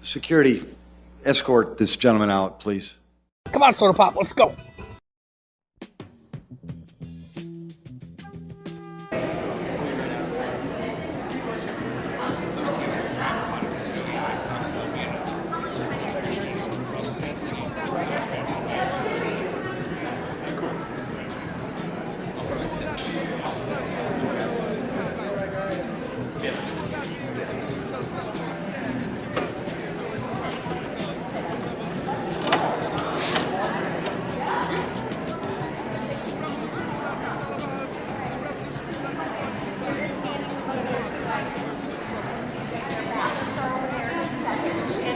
Security, escort this gentleman out, please. Come on, Soda Pop, let's go.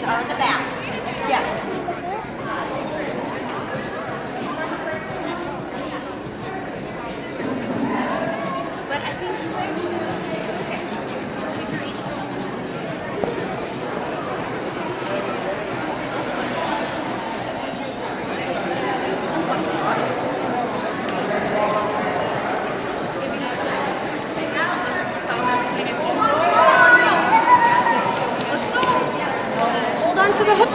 Are in the back. Yes. But I think you might to the hook.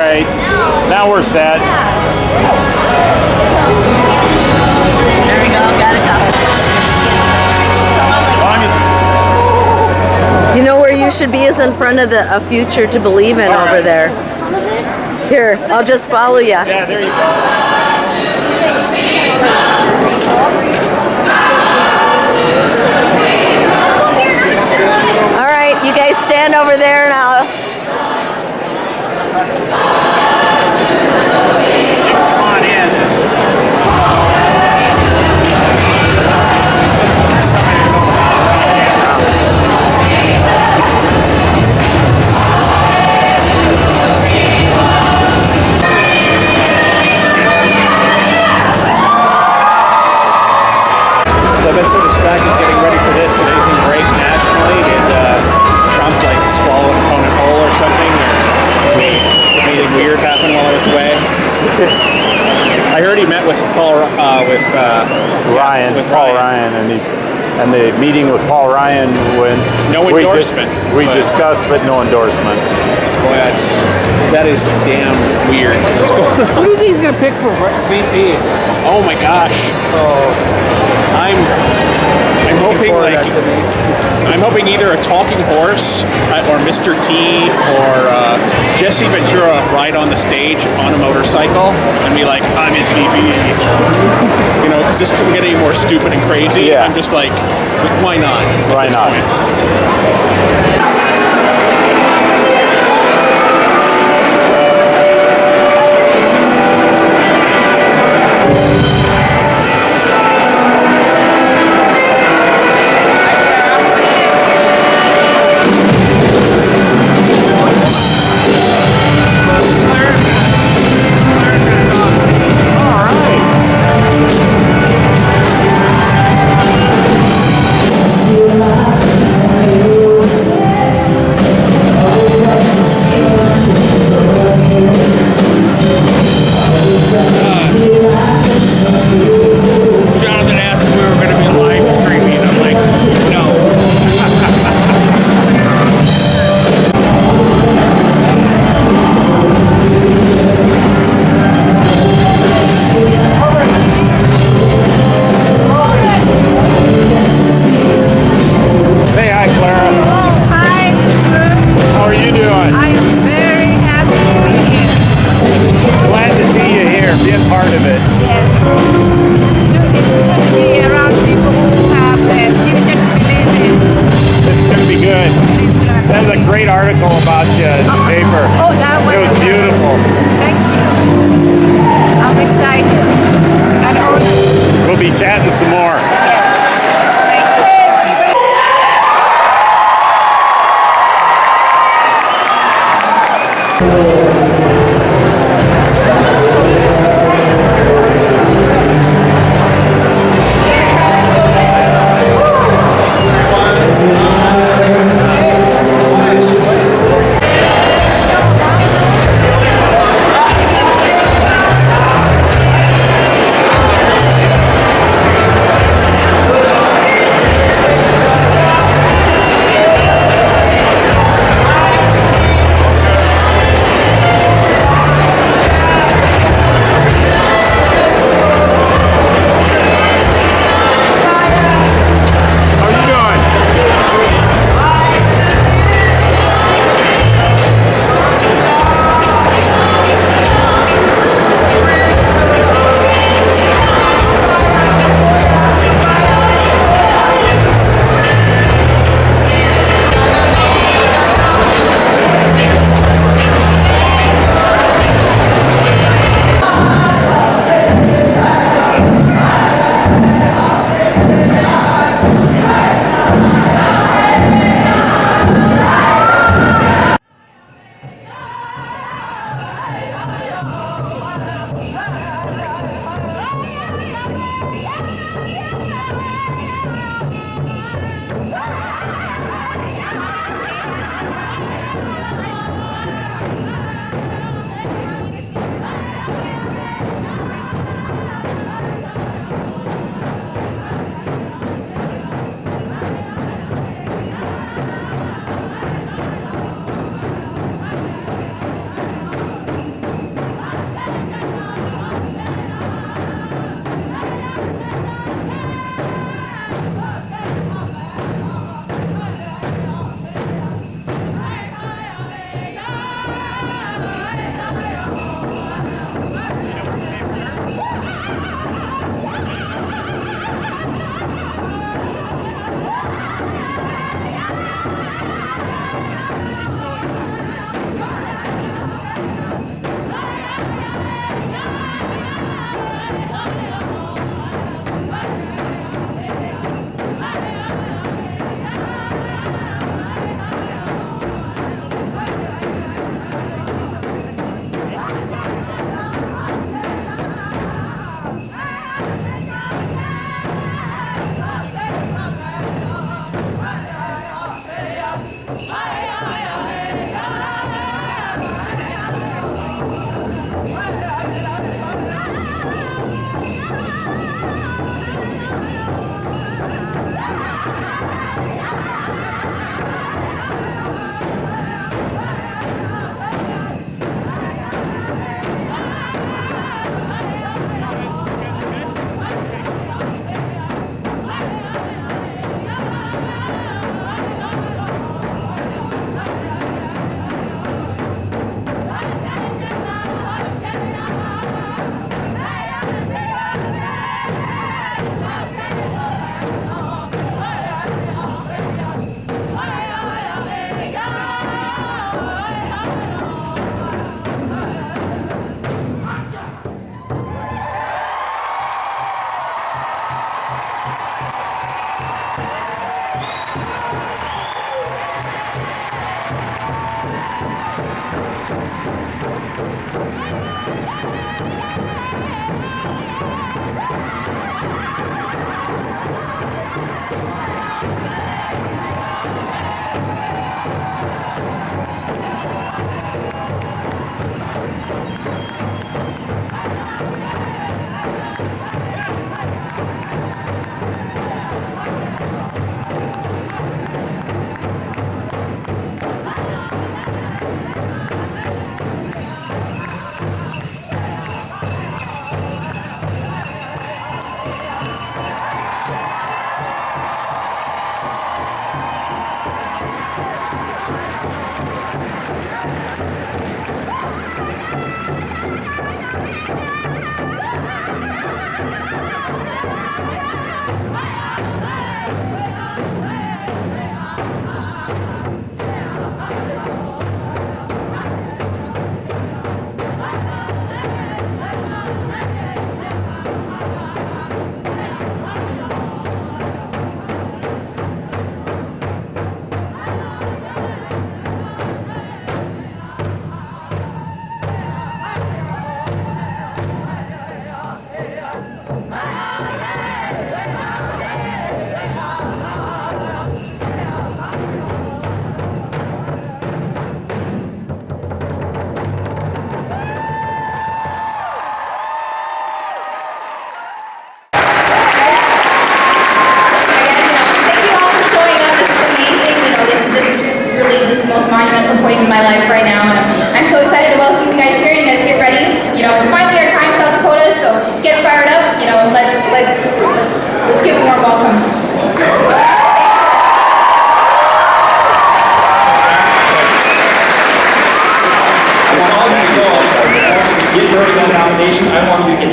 Right. Now we're set. There we go, got a couple. You know where you should be is in front of the A Future to Believe in over there. Here, I'll just follow you. Yeah, there you go. All right, you guys stand over there and I'll... Come on in. So I've been so distracted getting ready for this. Did anything break nationally? Did Trump like swallow an opponent whole or something? Or anything weird happen while I was away? I heard he met with Paul Ryan, and the meeting with Paul Ryan when No endorsement, we but- discussed, but no endorsement. Boy, that is damn weird. What's going on? Who do you think he's going to pick for VP? Oh my gosh. I'm hoping like I'm hoping either a talking horse or Mr. T or Jesse Ventura ride on the stage on a motorcycle and be like, I'm his VP. You know, because this couldn't get any more stupid and crazy. Yeah. I'm just like, why not? Why not?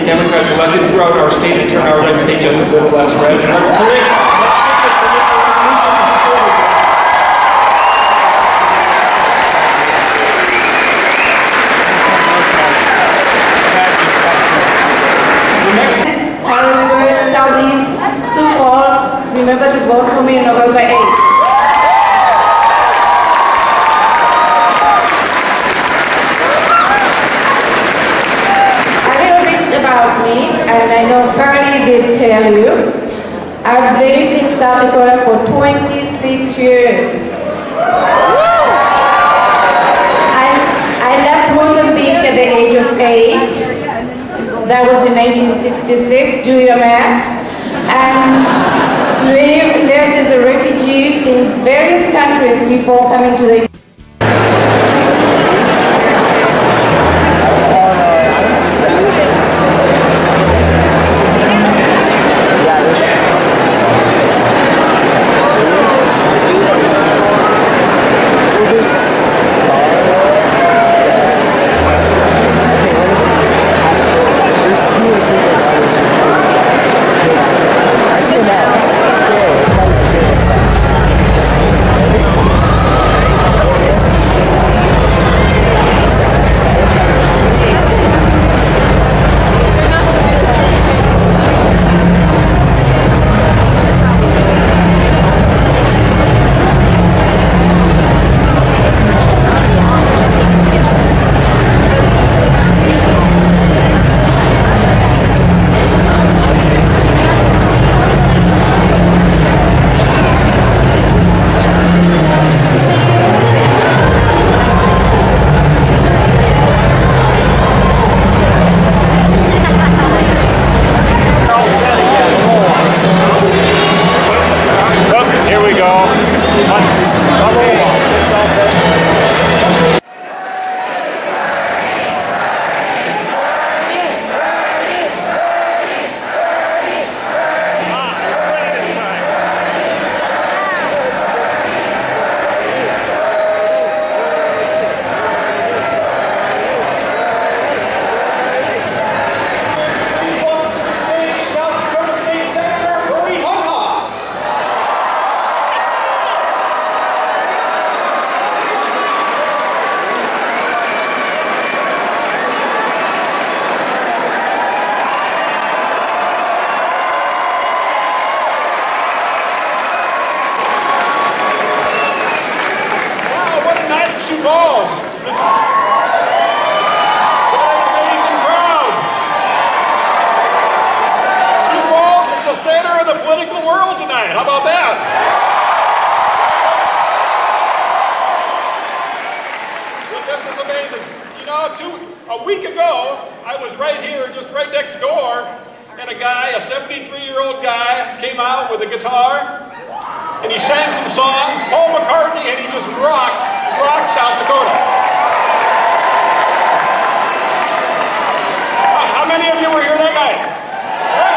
Democrats elected throughout our state and turn our red state just a little less red. And let's take this political revolution forward. The next Harrisburg, Southeast, Sioux Falls, remember to vote for me on November 8th. A little bit about me, and I know Bernie Bernie did tell you, I've lived in South Dakota for 26 years. I left Mozambique at the age of 8. That was in 1966, do your math. And lived as a refugee in various countries before coming to the Sioux Falls. What an amazing crowd. Sioux Falls is the center of the political world tonight. How about that? This is amazing. You know, a week ago, I was right here, just right next door, and a guy, a 73-year-old guy, came out with a guitar, and he sang some songs, Paul McCartney, and he just rocked South Dakota. How many of you were here that night?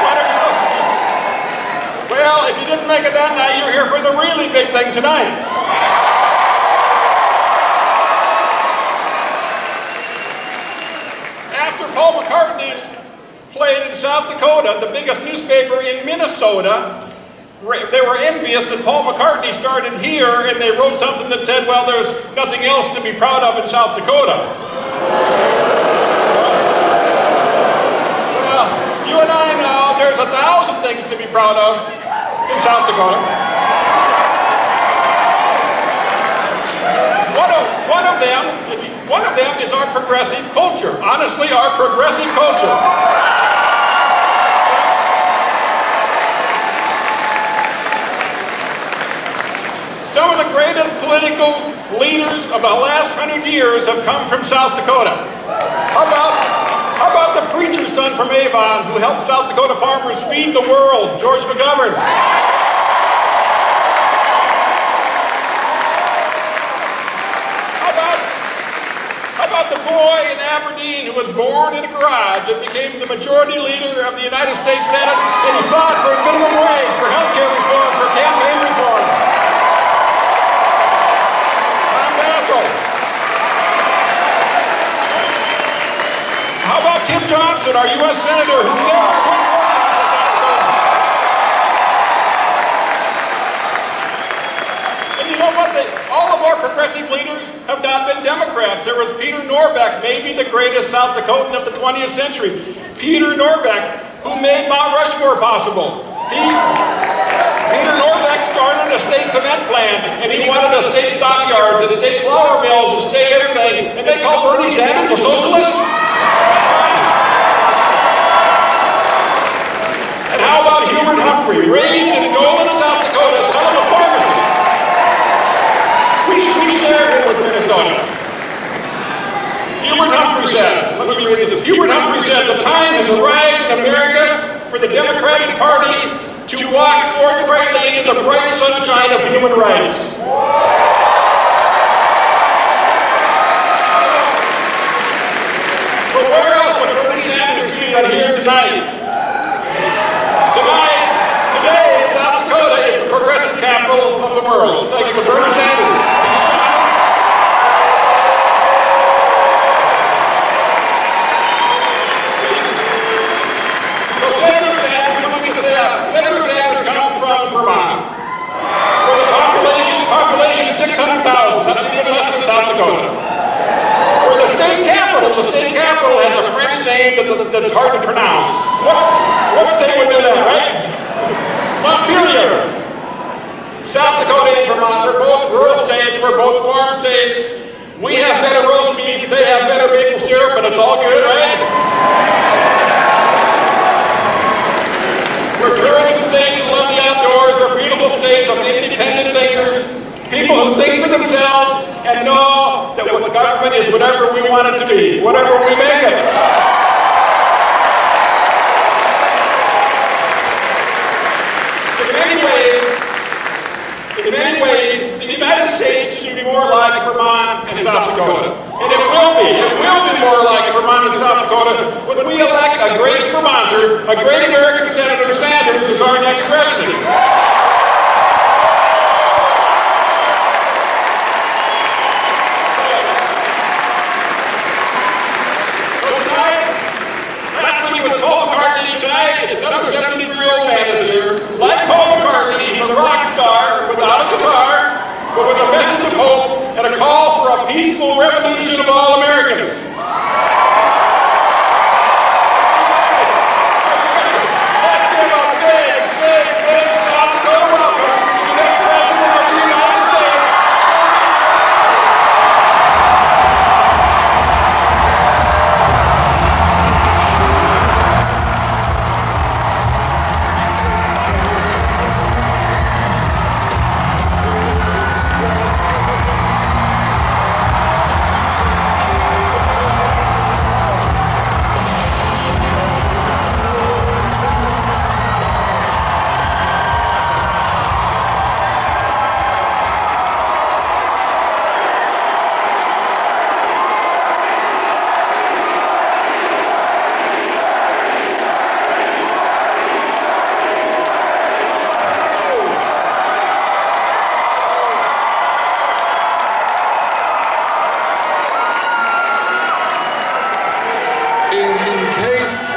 Quite a few. Well, if you didn't make it that night, you're here for the really big thing tonight. After Paul McCartney played in South Dakota, the biggest newspaper in Minnesota, they were envious that Paul McCartney started here, and they wrote something that said, well, there's nothing else to be proud of in South Dakota. Well, you and I know there's 1,000 things to be proud of in South Dakota. One of them is our progressive culture. Honestly, our progressive culture. Some of the greatest political leaders of the last 100 years have come from South Dakota. How about the preacher's son from Avon who helped South Dakota farmers feed the world, George McGovern? How about the boy in Aberdeen who was born in a garage and became the majority leader of the United States Senate, and he fought for minimum wage, for health care reform, for campaign reform? How about Tim Johnson, our U.S. Senator, who never quit working for South Dakota? And you know what? All of our progressive leaders have not been Democrats. There was Peter Norbeck, maybe the greatest South Dakotan of the 20th century. Peter Norbeck, who made Mount Rushmore possible. Peter Norbeck started a state cement plant, and he wanted a state stockyards, a state flour mills, a state everything, and they called Bernie Sanders a socialist. And said, let me read this. Hubert Humphrey said, the time has arrived in America for the Democratic Party to walk forthrightly into the bright sunshine of human rights. So where else would Bernie Sanders be than here tonight? Today, South Dakota is the progressive capital of the world. Thanks to Bernie Sanders. Senator Sanders comes from Vermont, where the population is 600,000. That's even less than South Dakota. Where the state capital has a French name that's hard to pronounce. What state would do that, right? Montpelier. South Dakota and Vermont, they're both rural states, we're both farm states. We have better roast beef, they have better maple syrup, but it's all good, right? We're tourism states who love the outdoors. We're beautiful states of independent thinkers, people who think for themselves and know that what government is whatever we want it to be, whatever we make it. In many ways, the United States should be more like Vermont and South Dakota. And it will be more like Vermont and South Dakota when we elect a great Vermonter, a great American Senator Sanders as our next president. So tonight, last week was Paul McCartney, tonight is another 73-year-old man is here. Like Paul McCartney, he's a rock star without a guitar, but with a message of hope and a call for a peaceful revolution of all Americans. Let's give a big South Dakota welcome to the next president of the United States.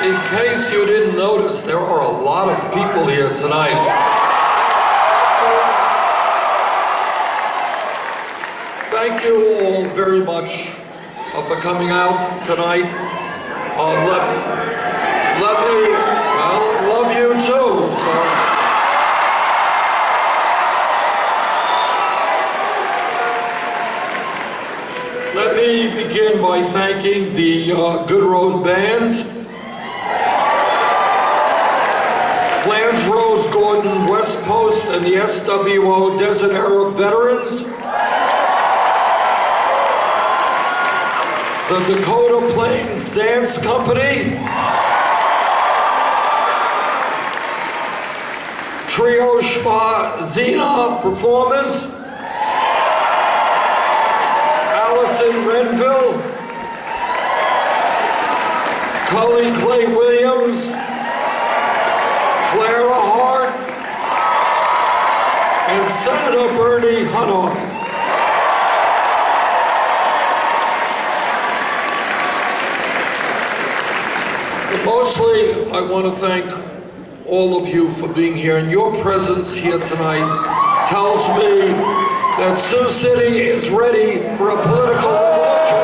In case you didn't notice, there are a lot of people here tonight. Thank you all very much for coming out tonight. Let me, well, love you too. So. Let me begin by thanking the Good Road Band, Flange Rose Gordon West Post and the SWO Desert Era Veterans, the Dakota Plains Dance Company, Trio Shpa Zena Performers, Allison Renville, Cully Clay Williams, Clara Hart, and Senator Bernie Hunoff. But mostly, I want to thank all of you for being here, and your presence here tonight tells me that Sioux City is ready for a political revolution.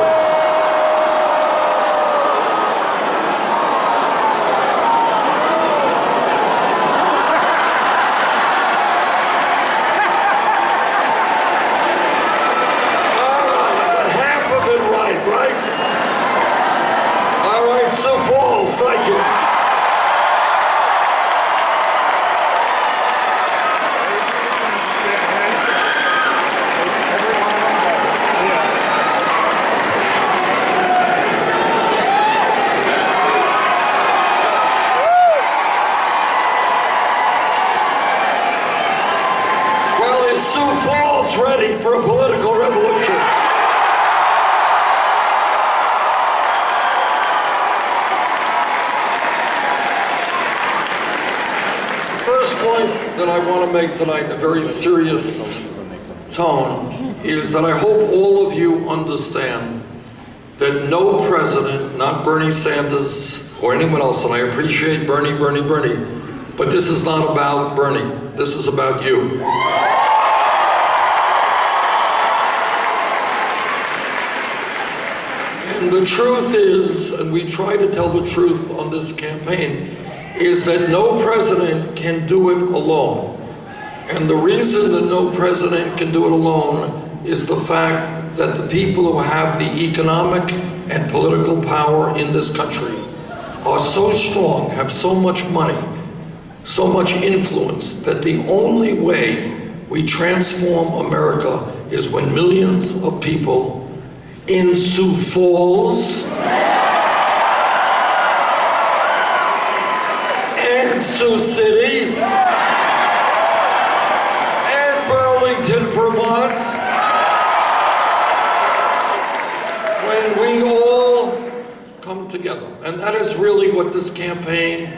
All right, I got half of it right? All right, Sioux Falls, thank you. that I want to make tonight in a very serious tone is that I hope all of you understand that no president, not Bernie Sanders or anyone else, and I appreciate Bernie, but this is not about Bernie. This is about you. And the truth is, and we try to tell the truth on this campaign, is that no president can do it alone. And the reason that no president can do it alone is the fact that the people who have the economic and political power in this country are so strong, have so much money, so much influence, that the only way we transform America is when millions of people in Sioux Falls and Sioux City and Burlington, Vermont, when we all come together. And that is really what this campaign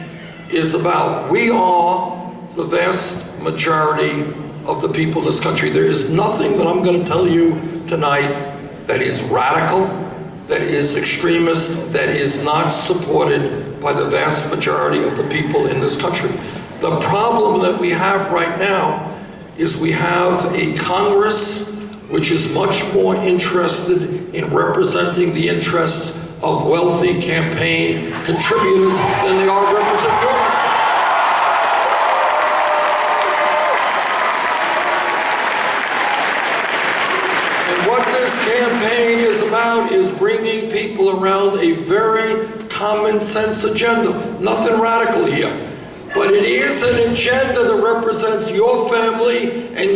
is about. We are the vast majority of the people in this country. There is nothing that I'm going to tell you tonight that is radical, that is extremist, that is not supported by the vast majority of the people in this country. The problem that we have right now is we have a Congress which is much more interested in representing the interests of wealthy campaign contributors than they are representing yours. This campaign is about is bringing people around a very common sense agenda. Nothing radical here. But it is an agenda that represents your family and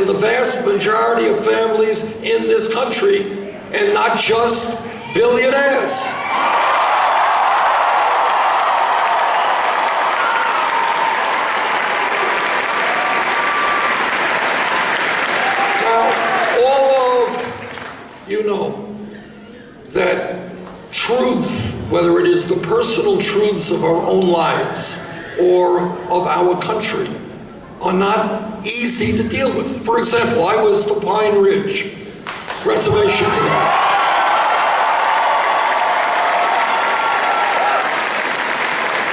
the vast majority of families in this country, and not just billionaires. You know that truth, whether it is the personal truths of our own lives or of our country, are not easy to deal with. For example, I was to Pine Ridge Reservation today.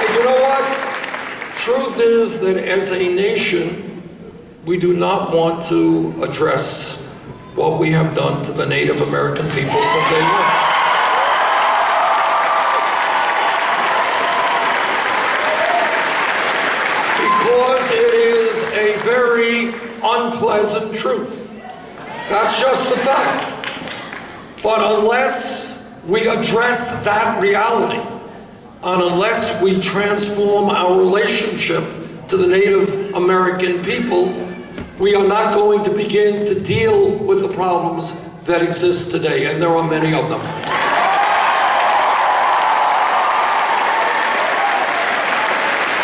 And you know what? Truth is that as a nation, we do not want to address what we have done to the Native American people from day one. Because it is a very unpleasant truth. That's just a fact. But unless we address that reality, and unless we transform our relationship to the Native American people, we are not going to begin to deal with the problems that exist today, and there are many of them.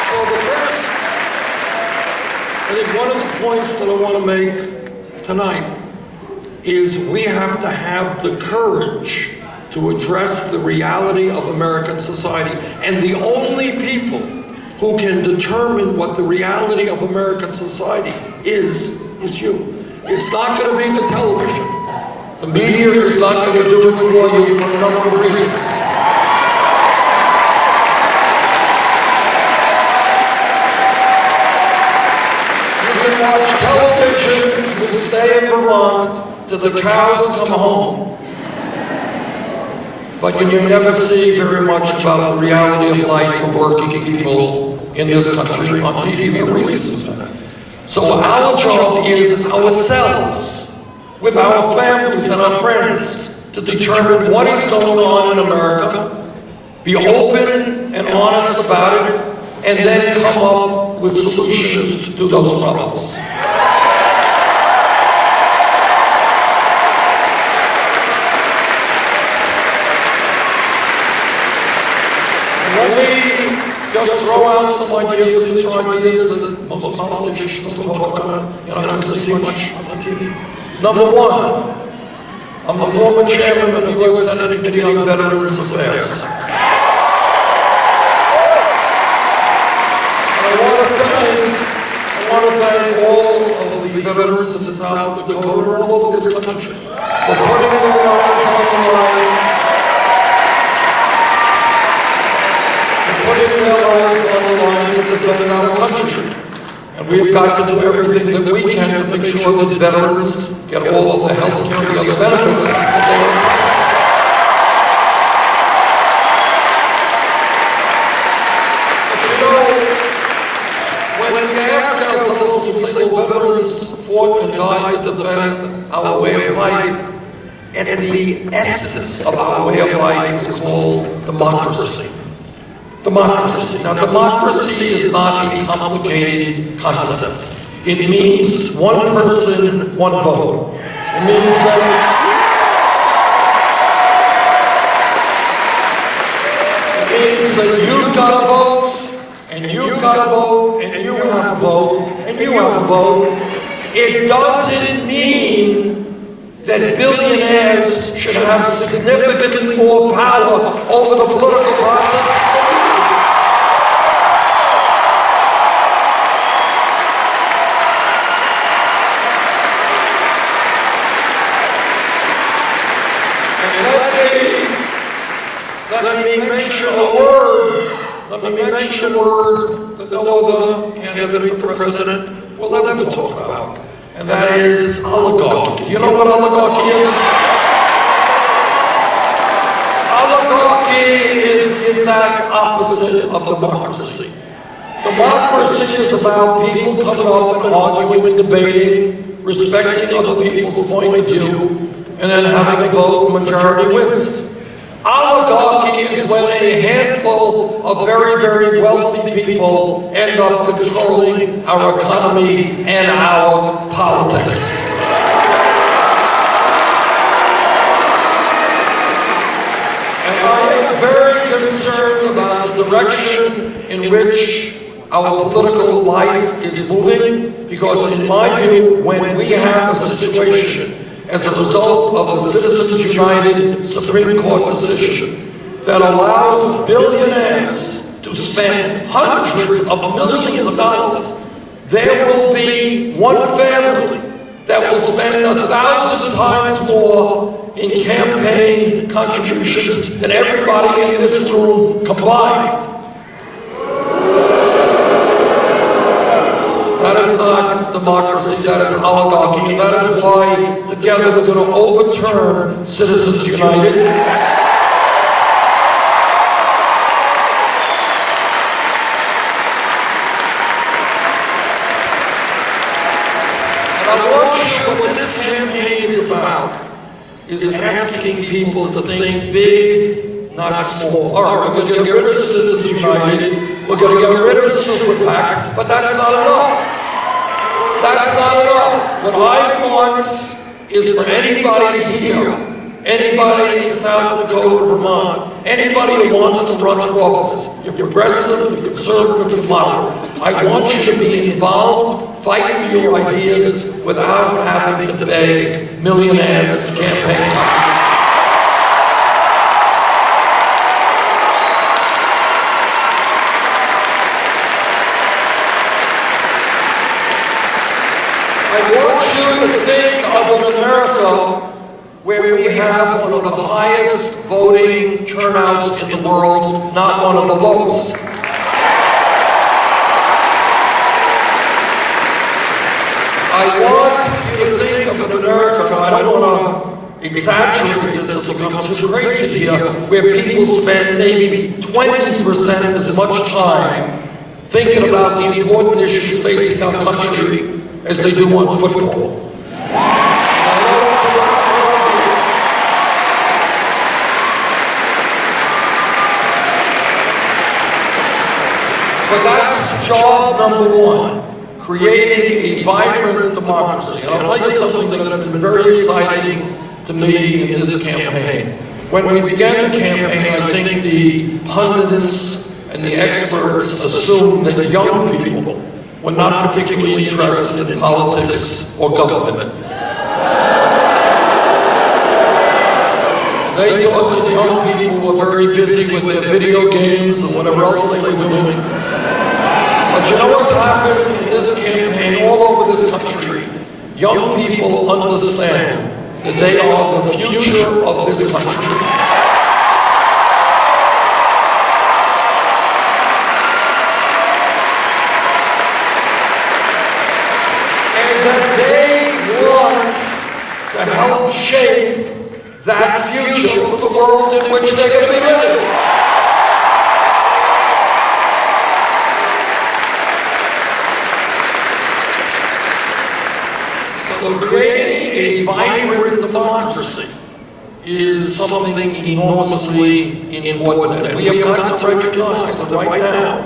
So the first, I think one of the points that I want to make tonight is we have to have the courage to address the reality of American society, and the only people who can determine what the reality of American society is you. It's not going to be the television. The media is not going to do it for you for a number of reasons. You can watch television as we stay in Vermont till the cows come home. But you never see very much about the reality of life of working people in this country on TV. The reasons for that. So our job is ourselves, with our families and our friends, to determine what is going on in America, be open and honest about it, and then come up with solutions to those problems. Just throw out some ideas, and these are ideas that most politicians don't talk about. You're not going to see much on TV. Number one, I'm the former chairman of the U.S. Senate Committee on Veterans Affairs. And I want to thank thank all of the veterans in South Dakota and all over this country for putting their lives on the line, to defend our country. And we've got to do everything that we can to make sure that veterans get all of the health care and the other benefits that they are. But when we ask ourselves, we say, well, veterans fought and died to defend our way of life, and the essence of our way of life is called democracy. Democracy. Now, democracy is not a complicated concept. It means one person, one vote. It means that you've got a vote, and you've got a vote, and you have a vote, and you have a vote. It doesn't mean that billionaires should have significantly more power over the political process. Let me mention a word that no other candidate for president will ever talk about, and that is oligarchy. You know what oligarchy is? Oligarchy is the exact opposite of democracy. Democracy is about people coming up and arguing, debating, respecting other people's point of view, and then having a vote majority wins. Oligarchy is when a handful of very, very wealthy people end up controlling our economy and our politics. And I am very concerned about the direction in which our political life is moving, because in my view, when we have a situation as a result of the Citizens United Supreme Court decision that allows billionaires to spend hundreds of millions of dollars, there will be one family that will spend 1,000 times more in campaign contributions than everybody in this room combined. That is not democracy, that is oligarchy, and that is why together we're going to overturn Citizens United. And I want you, what this campaign is about, is asking people to think big, not small. All right, we're going to get rid of Citizens United, we're going to get rid of super PACs, but that's not enough. That's not enough. What I want is for anybody here, anybody in South Dakota, Vermont, anybody who wants to run for office, you're progressive, you're conservative, you're moderate, I want you to be involved, fight for your ideas without having to beg millionaires to campaign. I want you to think of an America where we have one of the highest voting turnouts in the world, not one of the lowest. I want you to think of an America, I don't want to exaggerate this or become too crazy here, where people spend maybe 20% as much time thinking about the important issues facing our country as they do on football. But that's job number one, creating a vibrant democracy. And I'll tell you something that has been very exciting to me in this campaign. When we began the campaign, I think the pundits and the experts assumed that young people were not particularly interested in politics or government. They thought that the young people were very busy with their video games and whatever else they were doing. But But you know what's happening in this campaign all over this country? Young people understand that they are the future of this country. To help shape that future for the world in which they're going to be living. So creating a vibrant democracy is something enormously important, and we have got to recognize that right now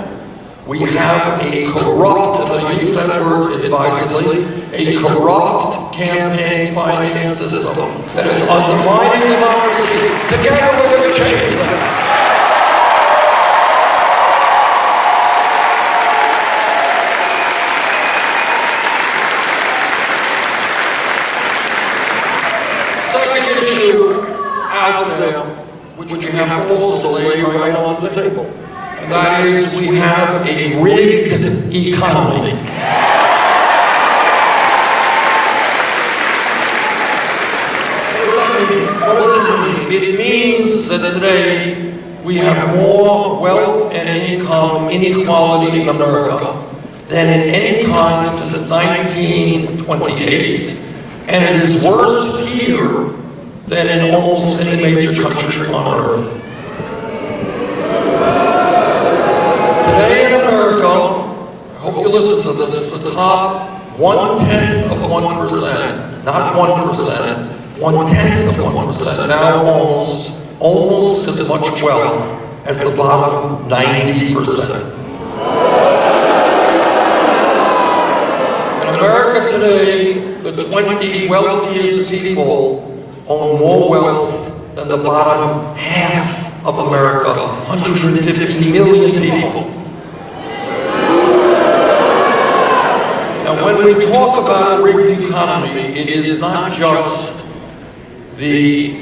we have a corrupt, and I use that word advisedly, a corrupt campaign finance system that is undermining democracy. Together we're going to change that. Second issue out there, which you have to also lay right on the table, and that is we have a rigged economy. What does it mean? It means that today we have more wealth and income inequality in America than at any time since 1928. And it is worse here than in almost any major country on earth. Today in America, I hope you listen to this, the top 1/10 of 1%, not 1%, 1/10 of 1% now owns almost as much wealth as the bottom 90%. In America today, the 20 wealthiest people own more wealth than the bottom half of America, 150 million people. Now, when we talk about a rigged economy, it is not just the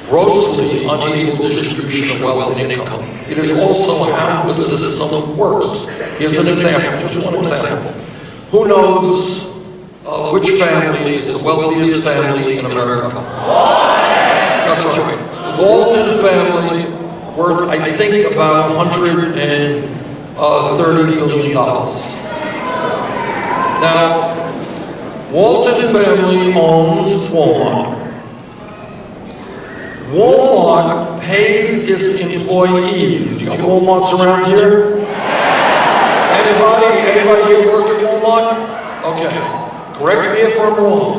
grossly unequal distribution of wealth and income. It is also how the system works. Here's an example, just one example. Who knows which family is the wealthiest family in America? That's right. It's the Walton family, worth, I think, about $130 million. Now, Walton family owns Walmart. Walmart pays its employees. You got Walmarts around here? Anybody here work at Walmart? Okay. Correct me if I'm wrong.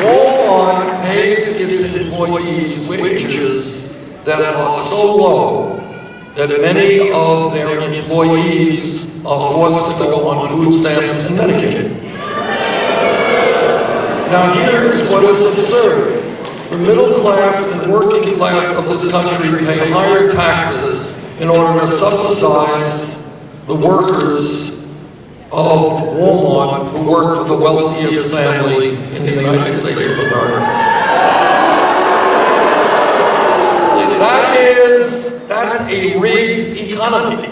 Walmart pays its employees wages that are so low that many of their employees are forced to go on food stamps and Medicaid. Now here's what is absurd. The middle class and working class of this country pay higher taxes in order to subsidize the workers of Walmart who work for the wealthiest family in the United States of America. That's a rigged economy.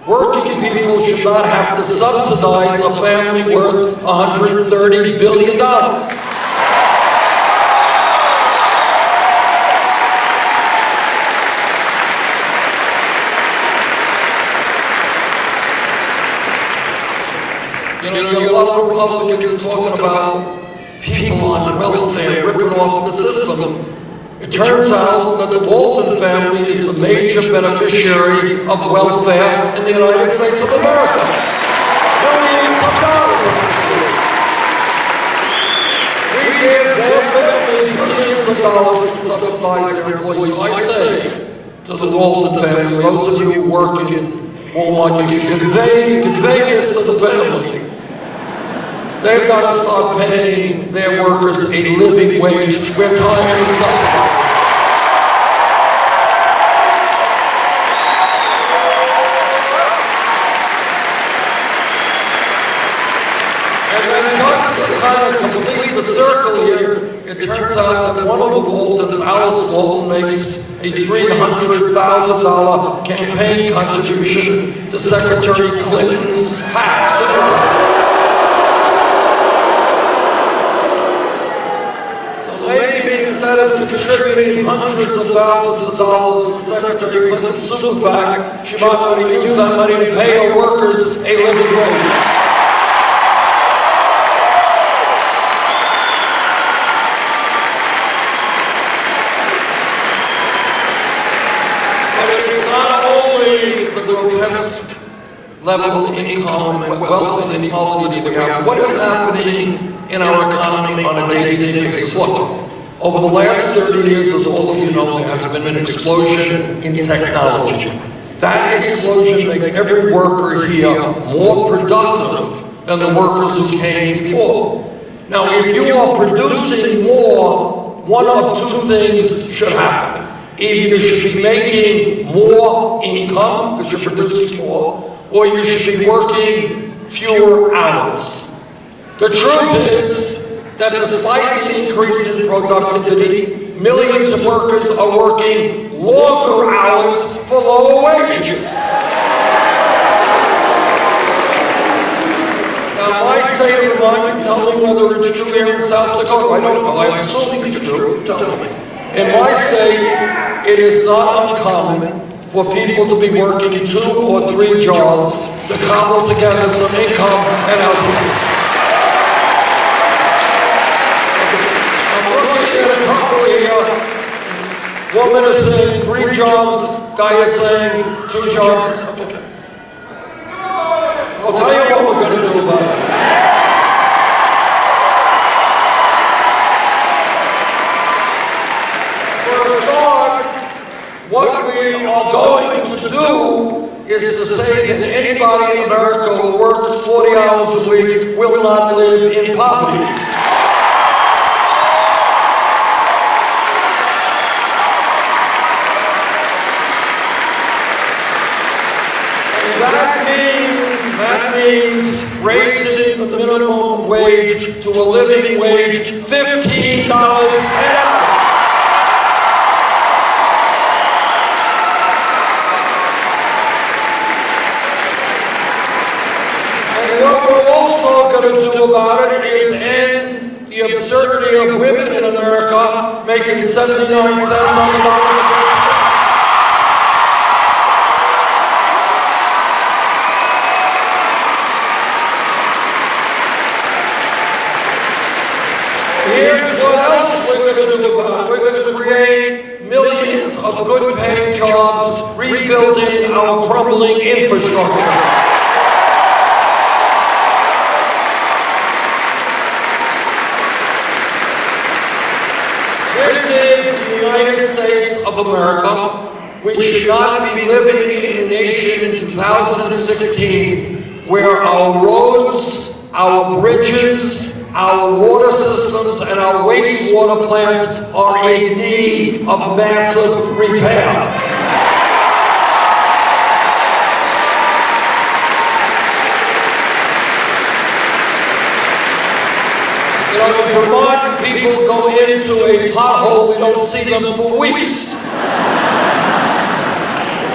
Working people should not have to subsidize a family worth $130 billion. You know, a lot of Republicans talking about people on welfare ripping off the system. It turns out that the Walton family is the major beneficiary of welfare in the United States of America. Billions of dollars. We give their family billions of dollars to subsidize their employees. I say to the Walton family, those of you who work in Walmart, you can convey this to the family. They've got to start paying their workers a living wage. We're tired of subsidies. And then just to kind of complete the circle here, it turns out that one of the Waltons, Alice Walton, makes a $300,000 campaign contribution to Secretary Clinton's PAC. So maybe instead of contributing hundreds of thousands of dollars to Secretary Clinton's Sioux PAC, she might want to use that money to pay her workers a living wage. Grotesque level of income and wealth inequality that we have. What is happening in our economy on a day-to-day basis? Look, over the last 30 years, as all of you know, there has been an explosion in technology. That explosion makes every worker here more productive than the workers who came before. Now, if you are producing more, one of two things should happen. Either you should be making more income because you're producing more, or you should be working fewer hours. The truth is that despite the increase in productivity, millions of workers are working longer hours for lower wages. Now, my state of mind, tell me whether it's true here in South Dakota. I don't know. I'm assuming it's true. Tell me. In my state, it is not uncommon for people to be working 2 or 3 jobs to cobble together some income and output. I'm looking at a couple here. Woman is saying 3 jobs, guy is saying 2 jobs. Okay. I'll tell you what we're going to do about it. What we are going to do is to say that anybody in America who works 40 hours a week will not live in poverty. And that means raising the minimum wage to a living wage, $15 an hour. To do about it is end the absurdity of women in America making 79 cents on the dollar. Here's what else we're going to do about it. We're going to create millions of good-paying jobs, rebuilding our crumbling infrastructure. The United States of America. We should not be living in a nation in 2016 where our roads, our bridges, our water systems, and our wastewater plants are in need of massive repair. You know, in Vermont, people go into a pothole, we don't see them for weeks.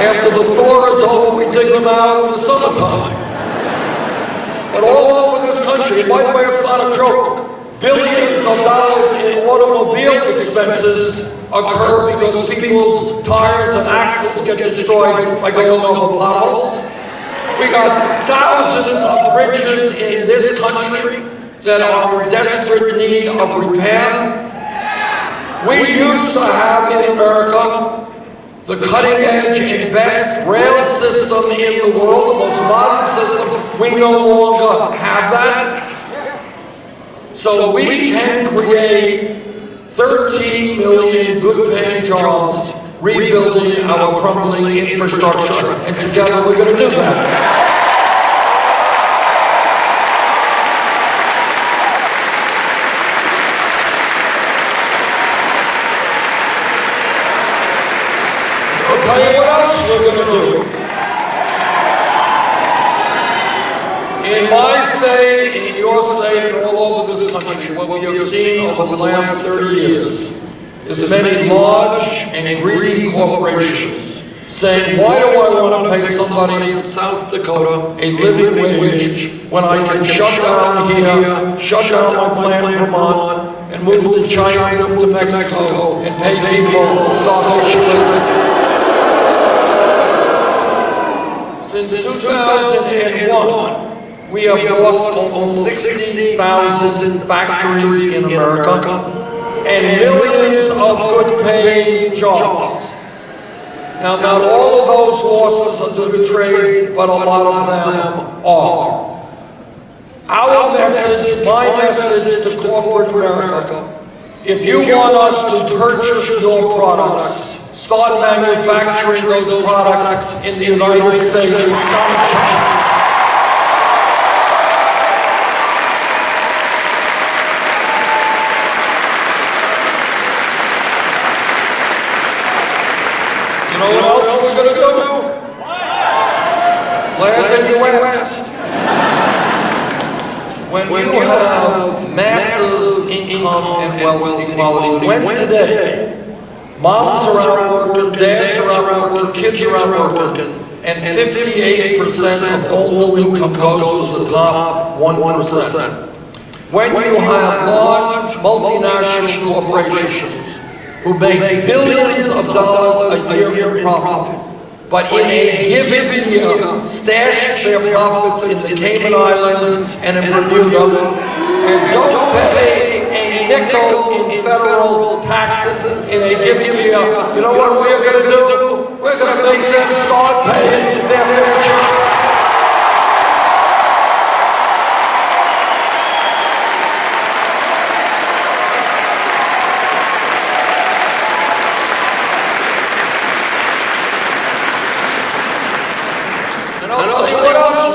After the thaw is over, we dig them out in the summertime. But all over this country, by the way, it's not a joke, billions of dollars in automobile expenses occur because people's tires and axles get destroyed by going over potholes. We got thousands of bridges in this country that are in desperate need of repair. We used to have in America the cutting edge and best rail system in the world, the most modern system. We no longer have that. So we can create 13 million good-paying jobs rebuilding our crumbling infrastructure, and together we're going to do that. Tell you what else we're going to do. In my state, in your state, and all over this country, what we have seen over the last 30 years is many large and greedy corporations saying, why do I want to pay somebody in South Dakota a living wage when I can shut down here, shut down my plant in Vermont, and move to China, move to Mexico, and pay people starvation wages? Since 2001, we have lost almost 60,000 factories in America and millions of good-paying jobs. Now, not all of those losses are due to trade, but a lot of them are. Our message, my message to corporate America, if you want us to purchase your products, start manufacturing those products in the United States, not in China. You know what else we're going to do? Land in the West. When you have massive income and wealth equality, when today, moms are out working, dads are out working, kids are out working, and 58% of all income goes to the top 1%. When you have large multinational corporations who make billions of dollars a year in profit, but in a given year stash their profits in the Cayman Islands and in Bermuda, and don't pay a nickel in federal taxes in a given year, you know what we're going to do? We're going to make them start paying their fair share.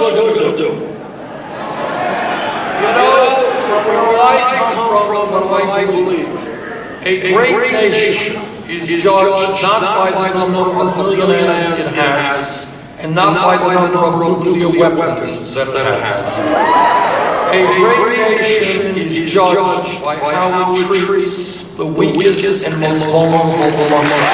We're going to do. You know, from where I come from, what I believe, a great nation is judged not by the number of millionaires it has, and not by the number of nuclear weapons that it has. A great nation is judged by how it treats the weakest and most vulnerable amongst us.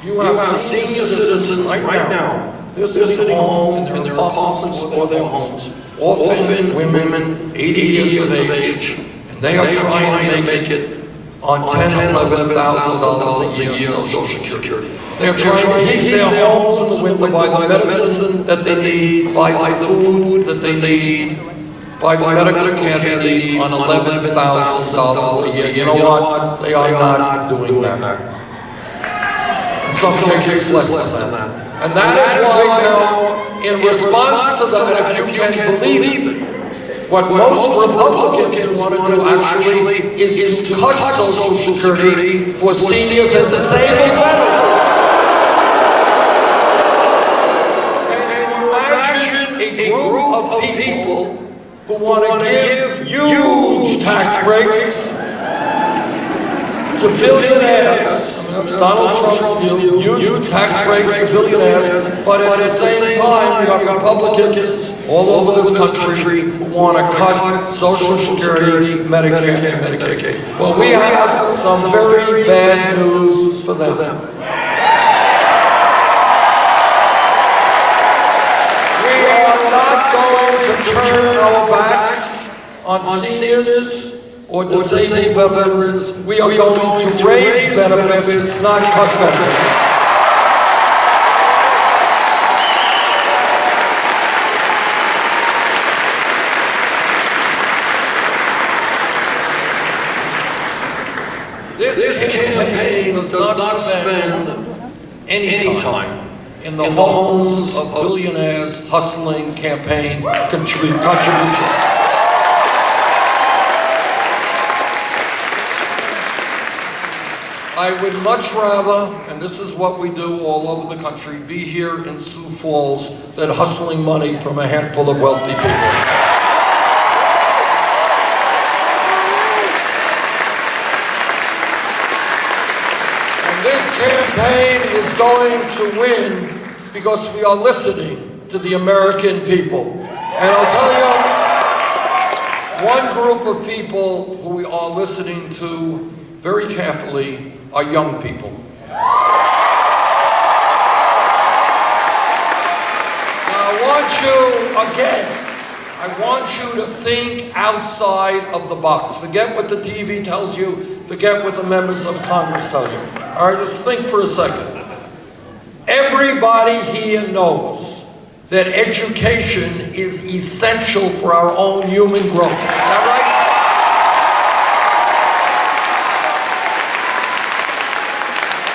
You have senior citizens right now. They're sitting home in their apartments or their homes, often women 80 years of age, and they are trying to make it on $10,000, $11,000 a year of Social Security. They're trying to heat their homes in the winter, buy the medicine that they need, buy the food that they need, buy the medical care they need on $11,000 a year. You know what? They are not doing that. In some cases, less than that. And that is why now, in response to that, if you can believe it, what most Republicans want to do actually is to cut Social Security for seniors and disabled veterans. Can you imagine a group of people who want to give huge tax breaks to billionaires? Donald Trump's huge tax breaks to billionaires, but at the same time, you have Republicans all over this country who want to cut Social Security, Medicare, and Medicaid. Well, we have some very bad news for them. We are not going to turn our backs on seniors or disabled veterans. We are going to raise benefits, not cut benefits. This campaign does not spend any time in the homes of billionaires hustling campaign contributions. I would much rather, and this is what we do all over the country, be here in Sioux Falls than hustling money from a handful of wealthy people. And this campaign is going to win because we are listening to the American people. And I'll tell you, one group of people who we are listening to very carefully are young people. I want you to think outside of the box. Forget what the TV tells you. Forget what the members of Congress tell you. All right, just think for a second. Everybody here knows that education is essential for our own human growth. Is that right?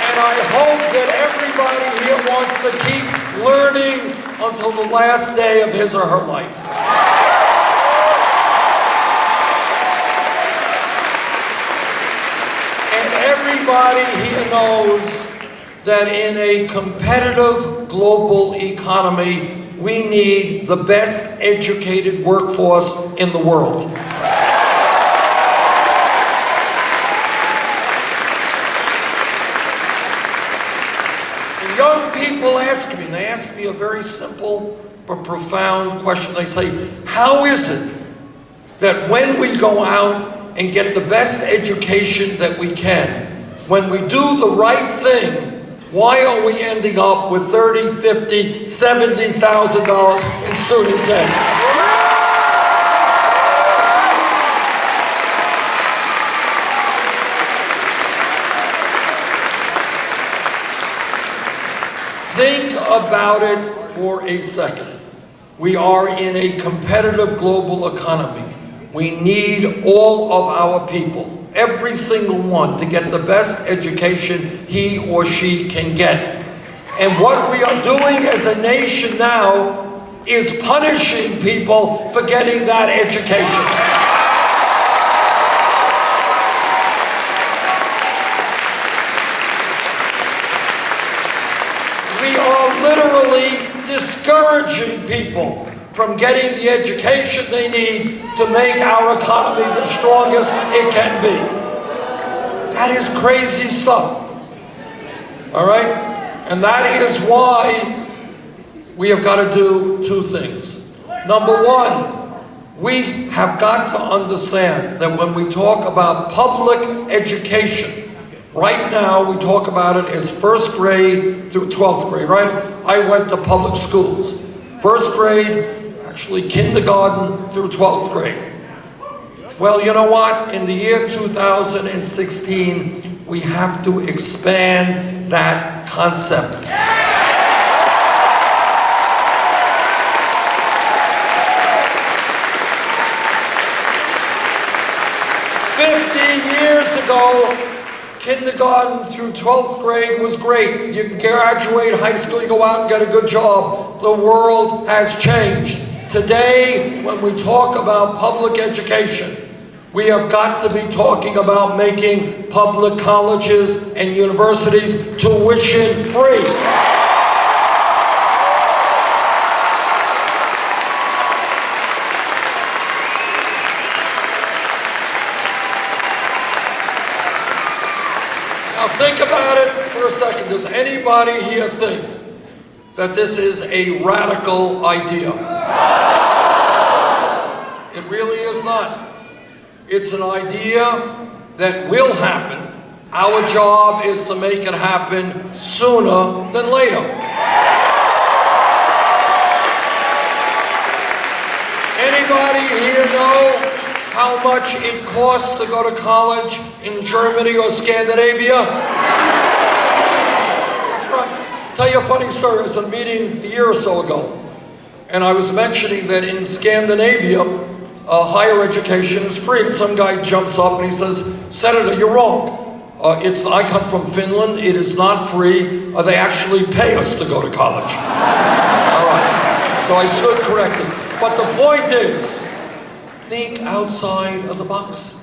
And I hope that everybody here wants to keep learning until the last day of his or her life. And everybody here knows that in a competitive global economy, we need the best educated workforce in the world. Young people ask me a very simple but profound question. They say, how is it that when we go out and get the best education that we can, when we do the right thing, why are we ending up with $30,000, $50,000, $70,000 in student debt? Think about it for a second. We are in a competitive global economy. We need all of our people, every single one, to get the best education he or she can get. And what we are doing as a nation now is punishing people for getting that education. Literally discouraging people from getting the education they need to make our economy the strongest it can be. That is crazy stuff. All right? And that is why we have got to do two things. Number one, we have got to understand that when we talk about public education, right now we talk about it as first grade through 12th grade, right? I went to public schools. First grade, actually kindergarten through 12th grade. Well, you know what? In the year 2016, we have to expand that concept. 50 years ago, kindergarten through 12th grade was great. You graduate high school, you go out and get a good job. The world has changed. Today, when we talk about public education, we have got to be talking about making public colleges and universities tuition free. Think about it for a second. Does anybody here think that this is a radical idea? It really is not. It's an idea that will happen. Our job is to make it happen sooner than later. Anybody here know how much it costs to go to college in Germany or Scandinavia? That's right. Tell you a funny story. I was at a meeting a year or so ago, and I was mentioning that in Scandinavia, higher education is free. And some guy jumps up and he says, "Senator, you're wrong. I come from Finland. It is not free. They actually pay us to go to college." All right. So I stood corrected. But the point is, think outside of the box.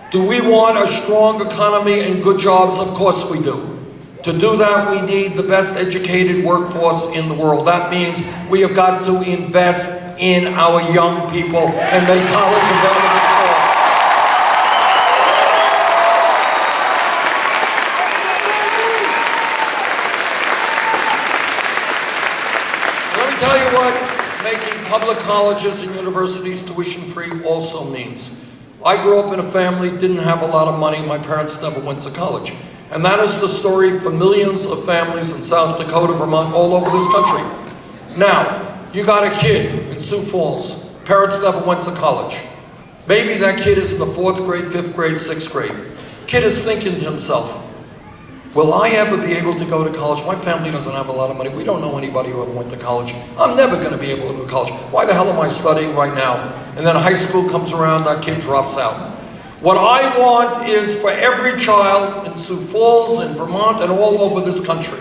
Do we want a strong economy and good jobs? Of course we do. To do that, we need the best educated workforce in the world. That means we have got to invest in our young people and make college available to all. Let me tell you what making public colleges and universities tuition-free also means. I grew up in a family, didn't have a lot of money. My parents never went to college. And that is the story for millions of families in South Dakota, Vermont, all over this country. Now, you got a kid in Sioux Falls. Parents never went to college. Maybe that kid is in the 4th grade, 5th grade, 6th grade. Kid is thinking to himself, will I ever be able to go to college? My family doesn't have a lot of money. We don't know anybody who ever went to college. I'm never going to be able to go to college. Why the hell am I studying right now? And then high school comes around, that kid drops out. What I want is for every child in Sioux Falls, in Vermont, and all over this country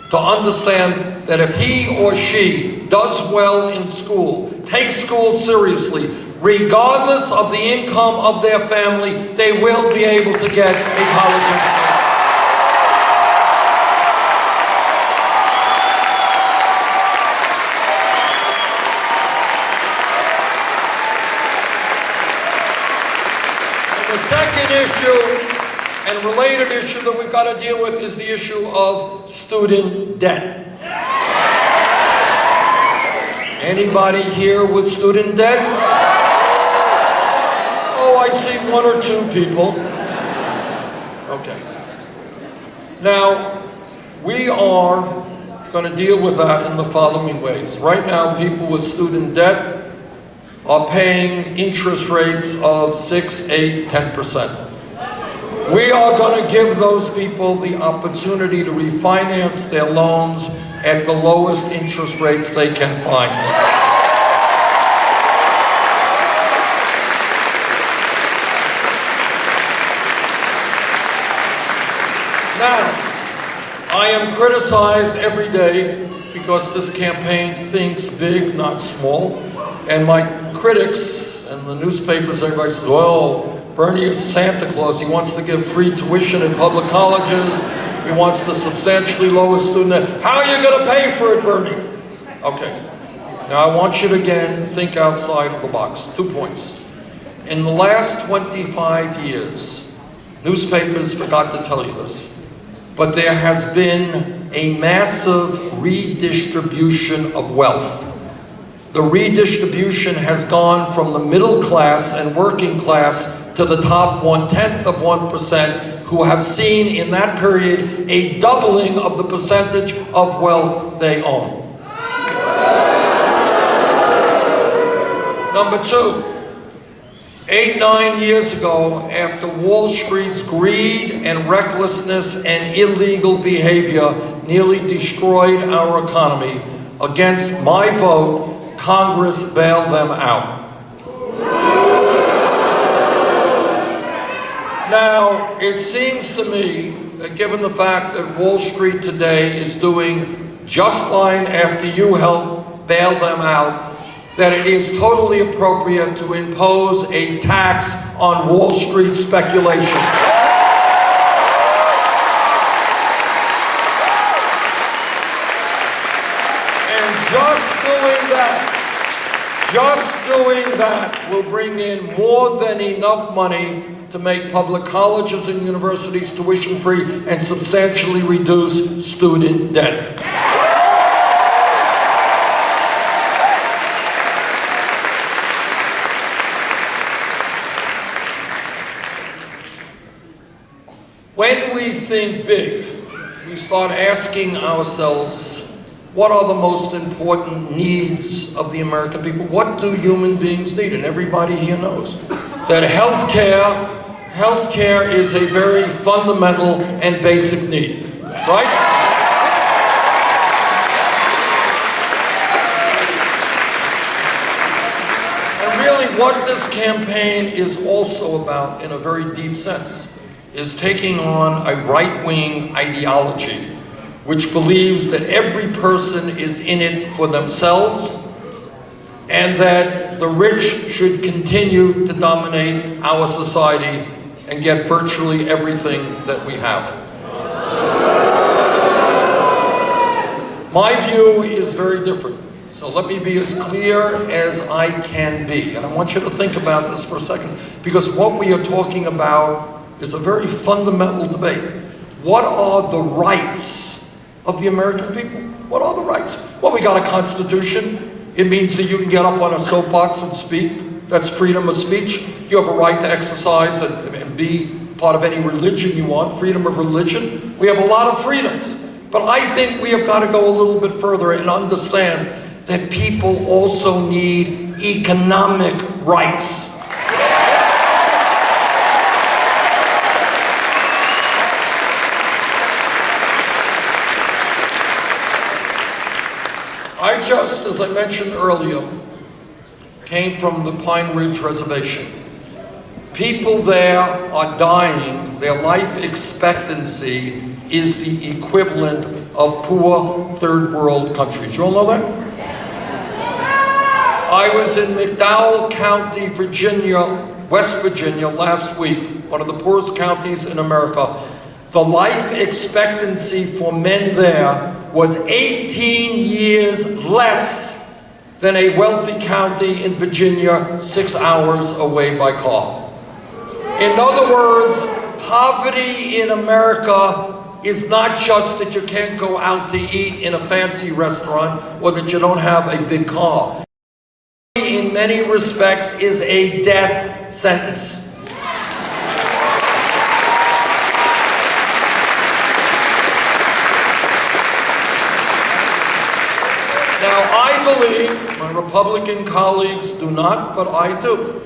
to understand that if he or she does well in school, takes school seriously, regardless of the income of their family, they will be able to get a college education. The second issue and related issue that we've got to deal with is the issue of student debt. Anybody here with student debt? Oh, I see 1 or 2 people. Okay. Now, we are going to deal with that in the following ways. Right now, people with student debt are paying interest rates of 6, 8, 10%. We are going to give those people the opportunity to refinance their loans at the lowest interest rates they can find. Now, I am criticized every day because this campaign thinks big, not small. And my critics and the newspapers, everybody says, well, Bernie is Santa Claus. He wants to give free tuition in public colleges. He wants to substantially lower student debt. How are you going to pay for it, Bernie? Okay. Now, I want you to, again, think outside of the box. 2 points. In the last 25 years, newspapers forgot to tell you this, but there has been a massive redistribution of wealth. The redistribution has gone from the middle class and working class to the top 1/10 of 1%, who have seen in that period a doubling of the percentage of wealth they own. Number 2, 8, 9 years ago, after Wall Street's greed and recklessness and illegal behavior nearly destroyed our economy, against my vote, Congress bailed them out. Now, it seems to me that given the fact that Wall Street today is doing just fine after you helped bail them out, that it is totally appropriate to impose a tax on Wall Street speculation. Just doing that will bring in more than enough money to make public colleges and universities tuition-free and substantially reduce student debt. When we think big, we start asking ourselves, what are the most important needs of the American people? What do human beings need? And everybody here knows that healthcare is a very fundamental and basic need, right? And really what this campaign is also about, in a very deep sense, is taking on a right-wing ideology which believes that every person is in it for themselves and that the rich should continue to dominate our society and get virtually everything that we have. My view is very different. So let me be as clear as I can be. And I want you to think about this for a second, because what we are talking about is a very fundamental debate. What are the rights of the American people? What are the rights? Well, we got a constitution. It means that you can get up on a soapbox and speak. That's freedom of speech. You have a right to exercise and be part of any religion you want, freedom of religion. We have a lot of freedoms. But I think we have got to go a little bit further and understand that people also need economic rights. I just, as I mentioned earlier, came from the Pine Ridge Reservation. People there are dying. Their life expectancy is the equivalent of poor third world countries. You all know that? I was in McDowell County, Virginia, West Virginia last week, one of the poorest counties in America. The life expectancy for men there was 18 years less than a wealthy county in Virginia 6 hours away by car. In other words, poverty in America is not just that you can't go out to eat in a fancy restaurant or that you don't have a big car. In many respects is a death sentence. Now, I believe, my Republican colleagues do not, but I do,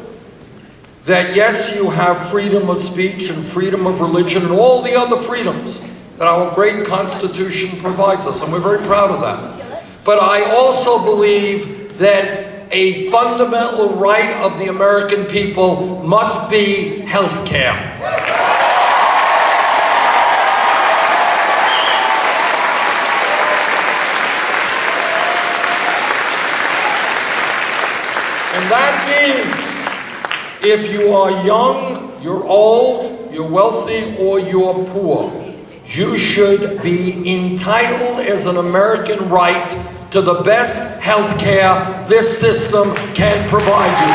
that yes, you have freedom of speech and freedom of religion and all the other freedoms that our great Constitution provides us, and we're very proud of that. But I also believe that a fundamental right of the American people must be health care. And that means if you are young, you're old, you're wealthy, or you're poor, you should be entitled as an American right to the best health care this system can provide you.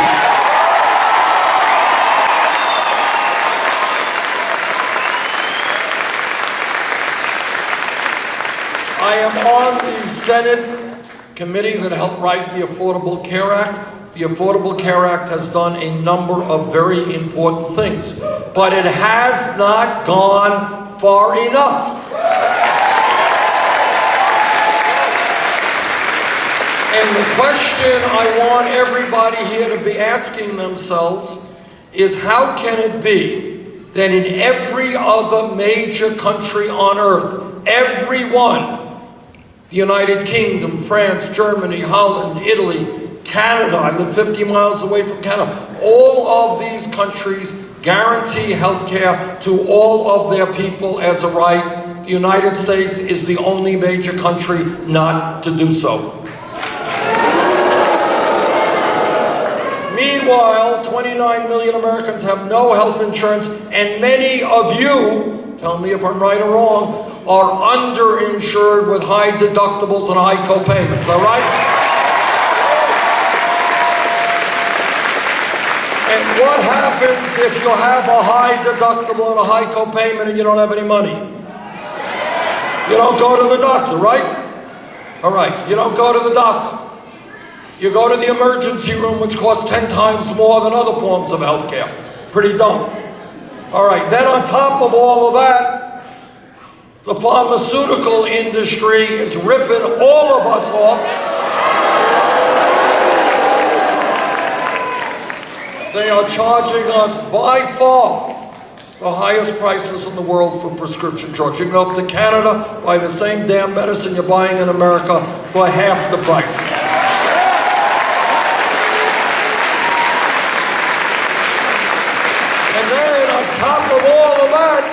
I am on the Senate committee that helped write the Affordable Care Act. The Affordable Care Act has done a number of very important things, but it has not gone far enough. And the question I want everybody here to be asking themselves is, how can it be that in every other major country on earth, everyone, the United Kingdom, France, Germany, Holland, Italy, Canada, I live 50 miles away from Canada, all of these countries guarantee health care to all of their people as a right. The United States is the only major country not to do so. Meanwhile, 29 million Americans have no health insurance, and many of you, tell me if I'm right or wrong, are underinsured with high deductibles and high co-payments, all right? And what happens if you have a high deductible and a high co-payment and you don't have any money? You don't go to the doctor, right? All right, you don't go to the doctor. You go to the emergency room, which costs 10 times more than other forms of health care. Pretty dumb. All right, then on top of all of that, the pharmaceutical industry is ripping all of us off. They are charging us by far the highest prices in the world for prescription drugs. You can go up to Canada, buy the same damn medicine you're buying in America for half the price. And then on top of all of that,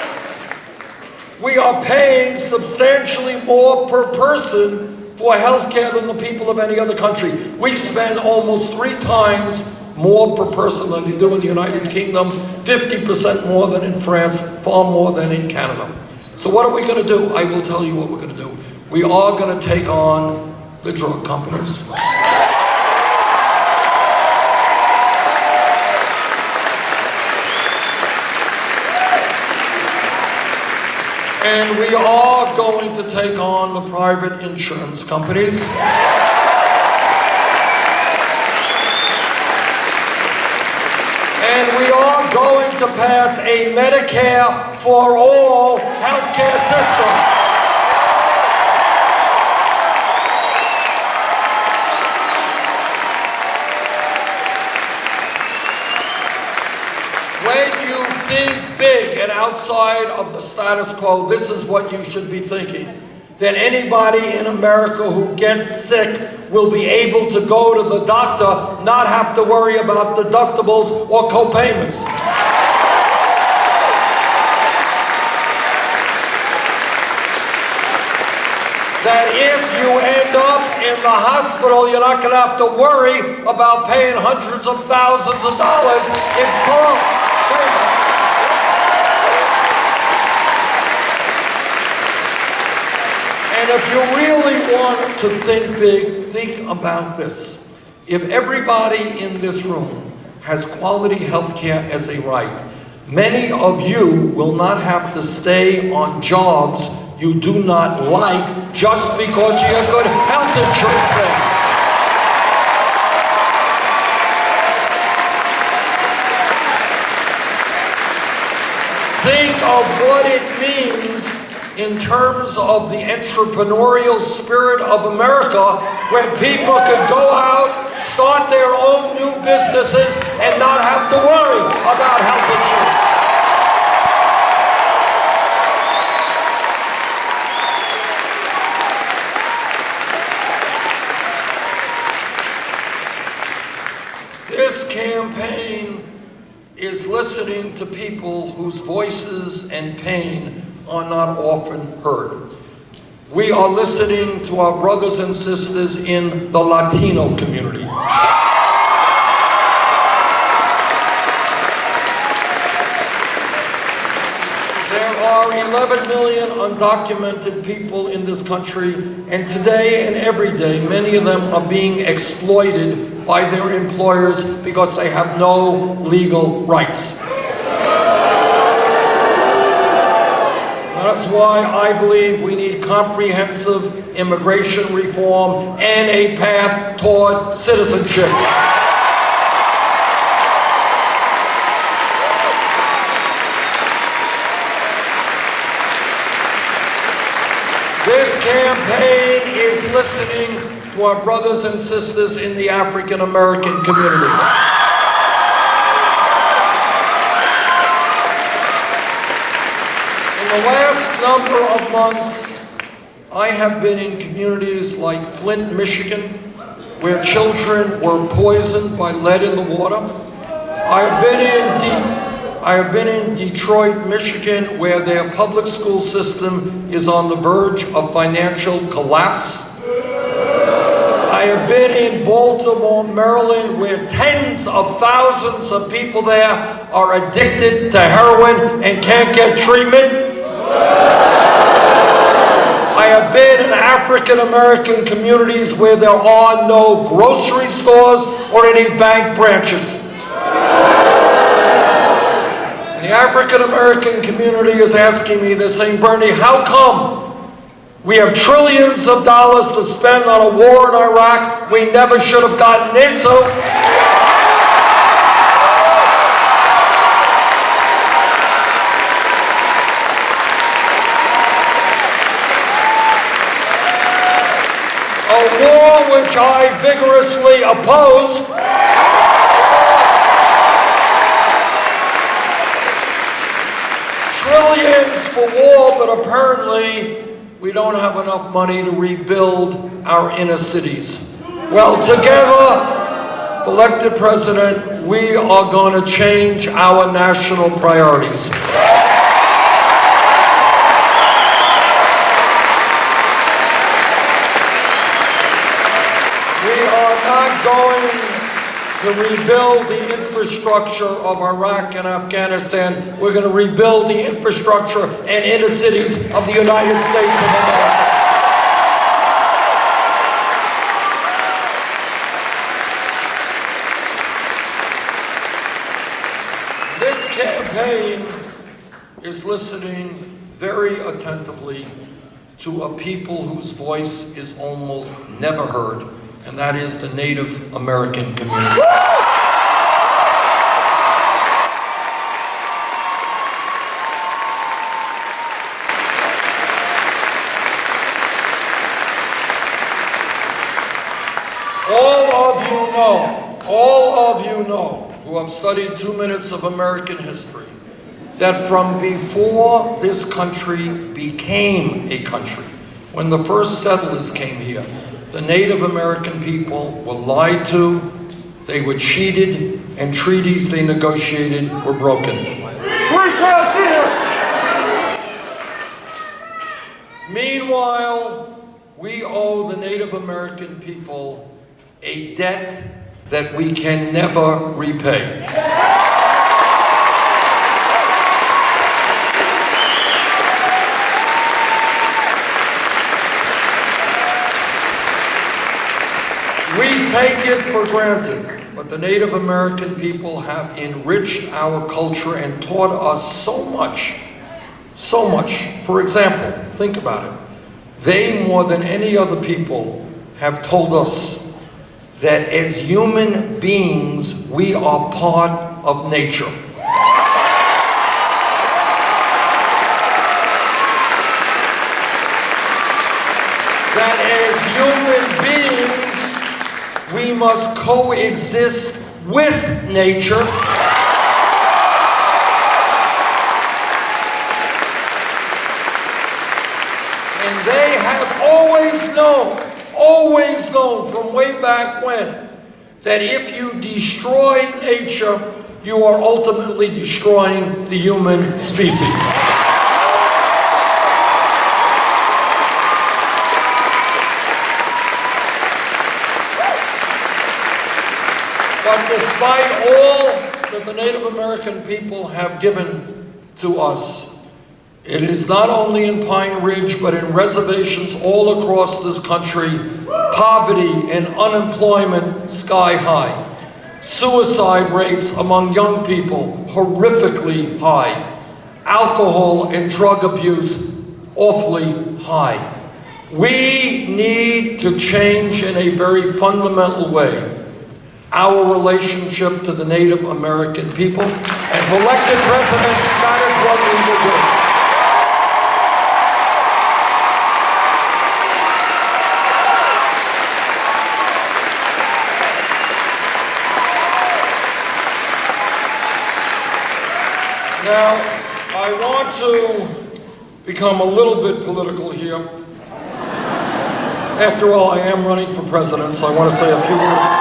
we are paying substantially more per person for health care than the people of any other country. We spend almost 3 times more per person than they do in the United Kingdom, 50% more than in France, far more than in Canada. So what are we going to do? I will tell you what we're going to do. we are going to take on the drug companies. And we are going to take on the private insurance companies. And we are going to pass a Medicare for all healthcare system. When you think big and outside of the status quo, this is what you should be thinking. That anybody in America who gets sick will be able to go to the doctor, not have to worry about deductibles or co-payments. That if you end up in the hospital, you're not going to have to worry about paying hundreds of thousands of dollars in co-payments. And if you really want to think big, think about this. If everybody in this room has quality health care as a right, many of you will not have to stay on jobs you do not like just because you have good health insurance there. Think of what it means in terms of the entrepreneurial spirit of America, where people could go out, start their own new businesses, and not have to worry about health insurance. This campaign is listening to people whose voices and pain are not often heard. We are listening to our brothers and sisters in the Latino community. There are 11 million undocumented people in this country, and today and every day, many of them are being exploited by their employers because they have no legal rights. That's why I believe we need comprehensive immigration reform and a path toward citizenship. This campaign is listening to our brothers and sisters in the African American community. In the last number of months, I have been in communities like Flint, Michigan, where children were poisoned by lead in the water. I have been in Detroit, Michigan, where their public school system is on the verge of financial collapse. I have been in Baltimore, Maryland, where tens of thousands of people there are addicted to heroin and can't get treatment. I have been in African American communities where there are no grocery stores or any bank branches. The African American community is asking me, they're saying, Bernie, how come we have trillions of dollars to spend on a war in Iraq we never should have gotten into? A war which I vigorously opposed. Trillions for war, but apparently we don't have enough money to rebuild our inner cities. Well, together, if elected president, we are going to change our national priorities. We are not going to rebuild the infrastructure of Iraq and Afghanistan. We're going to rebuild the infrastructure and inner cities of the United States of America. campaign is listening very attentively to a people whose voice is almost never heard, and that is the Native American community. All of you know, who have studied 2 minutes of American history, that from before this country became a country, when the first settlers came here, the Native American people were lied to, they were cheated, and treaties they negotiated were broken. Meanwhile, we owe the Native American people a debt that we can never repay. We take it for granted, but the Native American people have enriched our culture and taught us so much. So much. For example, think about it. They, more than any other people, have told us that as human beings, we are part of nature. That as human beings, we must coexist with nature. And they have always known from way back when, that if you destroy nature, you are ultimately destroying the human species. But despite all that the Native American people have given to us, it is not only in Pine Ridge, but in reservations all across this country, poverty and unemployment sky high. Suicide rates among young people horrifically high. Alcohol and drug abuse awfully high. We need to change in a very fundamental way our relationship to the Native American people, and for elected president, that is what we will do. Now, I want to become a little bit political here. After all, I am running for president, so I want to say a few words.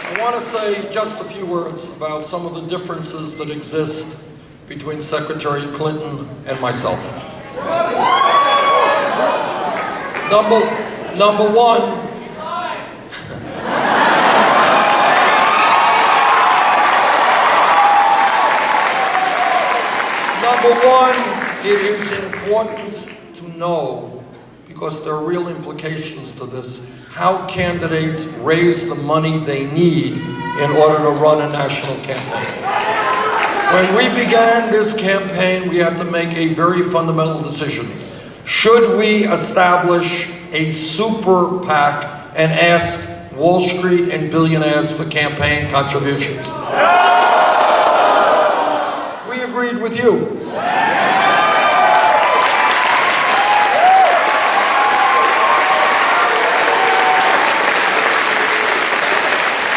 I want to say just a few words about some of the differences that exist between Secretary Clinton and myself. Number one, it is important to know, because there are real implications to this, how candidates raise the money they need in order to run a national campaign. When we began this campaign, we had to make a very fundamental decision. Should we establish a super PAC and ask Wall Street and billionaires for campaign contributions? We agreed with you.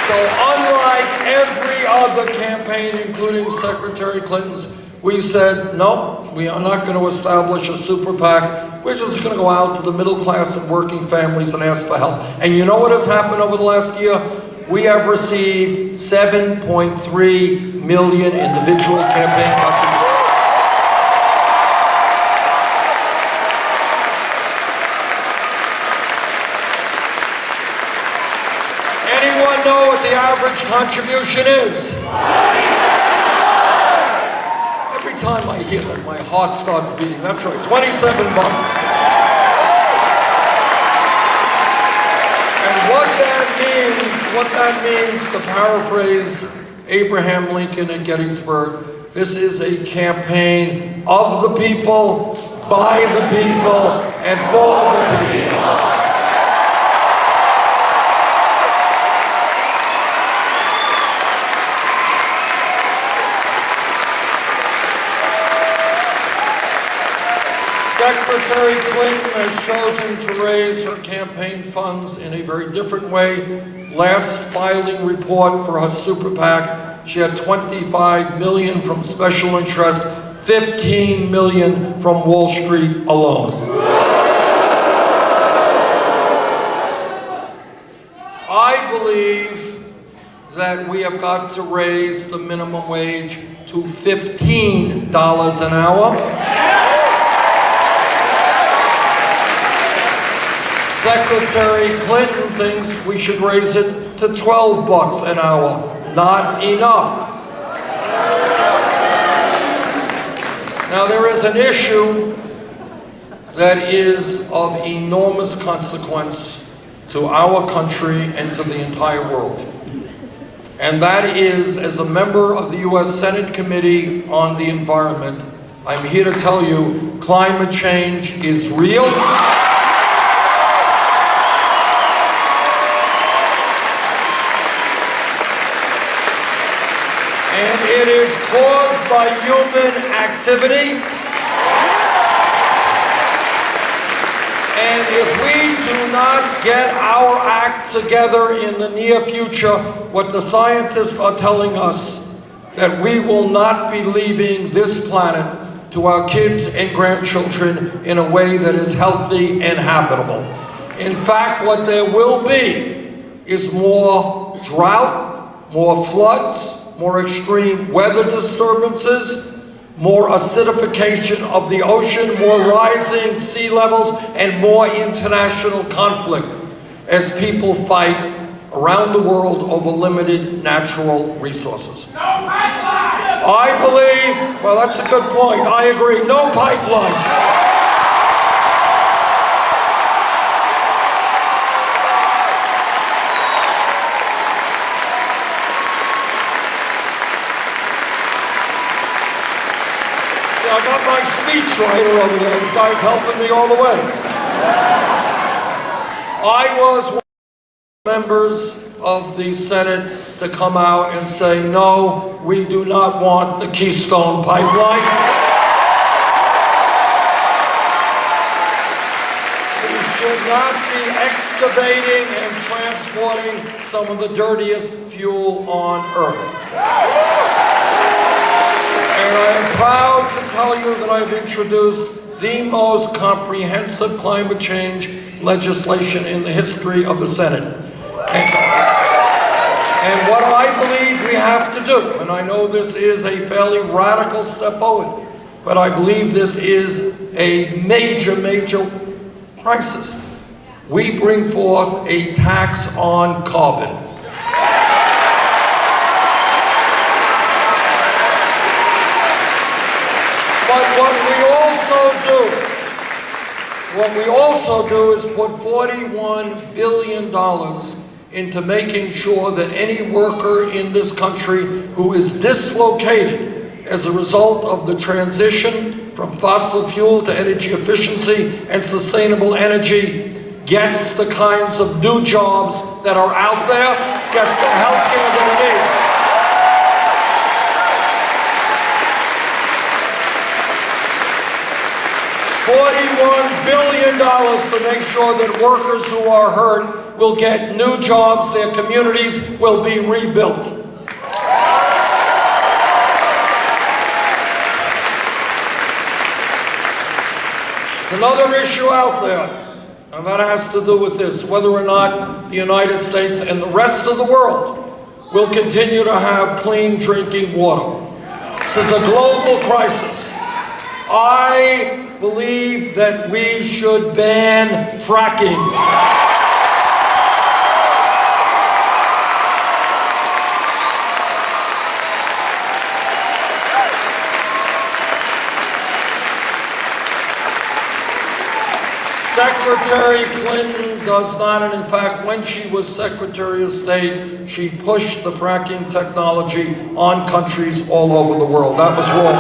So unlike every other campaign, including Secretary Clinton's, we said, no, we are not going to establish a super PAC. We're just going to go out to the middle class and working families and ask for help. And you know what has happened over the last year? We have received 7.3 million individual campaign contributions. Anyone know what the average contribution is? Every time I hear that, my heart starts beating. That's right, 27 bucks. And what that means Clintons, what that means, to paraphrase Abraham Lincoln at Gettysburg, this is a campaign of the people, by the people, and for the people. Secretary Clinton has chosen to raise her campaign funds in a very different way. Last filing report for her super PAC, she had $25 million from special interest, $15 million from Wall Street alone. I believe that we have got to raise the minimum wage to $15 an hour. Secretary Clinton thinks we should raise it to $12 an hour. Not enough. Now there is an issue that is of enormous consequence to our country and to the entire world. And that is, as a member of the U.S. Senate Committee on the Environment, I'm here to tell you climate change is real. And it is caused by human activity. And if we do not get our act together in the near future, what the scientists are telling us, that we will not be leaving this planet to our kids and grandchildren in a way that is healthy and habitable. In fact, what there will be is more drought, more floods, more extreme weather disturbances, more acidification of the ocean, more rising sea levels, and more international conflict as people fight around the world over limited natural resources. I believe, well, that's a good point. I agree. No pipelines. I got my speechwriter over there. This guy's helping me all the way. I was one of the members of the Senate to come out and say, no, we do not want the Keystone Pipeline. We should not be excavating and transporting some of the dirtiest fuel on Earth. And I am proud to tell you that I've introduced the most comprehensive climate change legislation in the history of the Senate. And what I believe we have to do, and I know this is a fairly radical step forward, but I believe this is a major, major crisis. We bring forth a tax on carbon. But what we also do is put $41 billion into making sure that any worker in this country who is dislocated as a result of the transition from fossil fuel to energy efficiency and sustainable energy gets the kinds of new jobs that are out there, gets the health care that it needs. $41 billion to make sure that workers who are hurt will get new jobs, their communities will be rebuilt. There's another issue out there, and that has to do with this, whether or not the United States and the rest of the world will continue to have clean drinking water. This is a global crisis. I believe that we should ban fracking. Secretary Clinton does not, and in fact, when she was Secretary of State, she pushed the fracking technology on countries all over the world. That was wrong.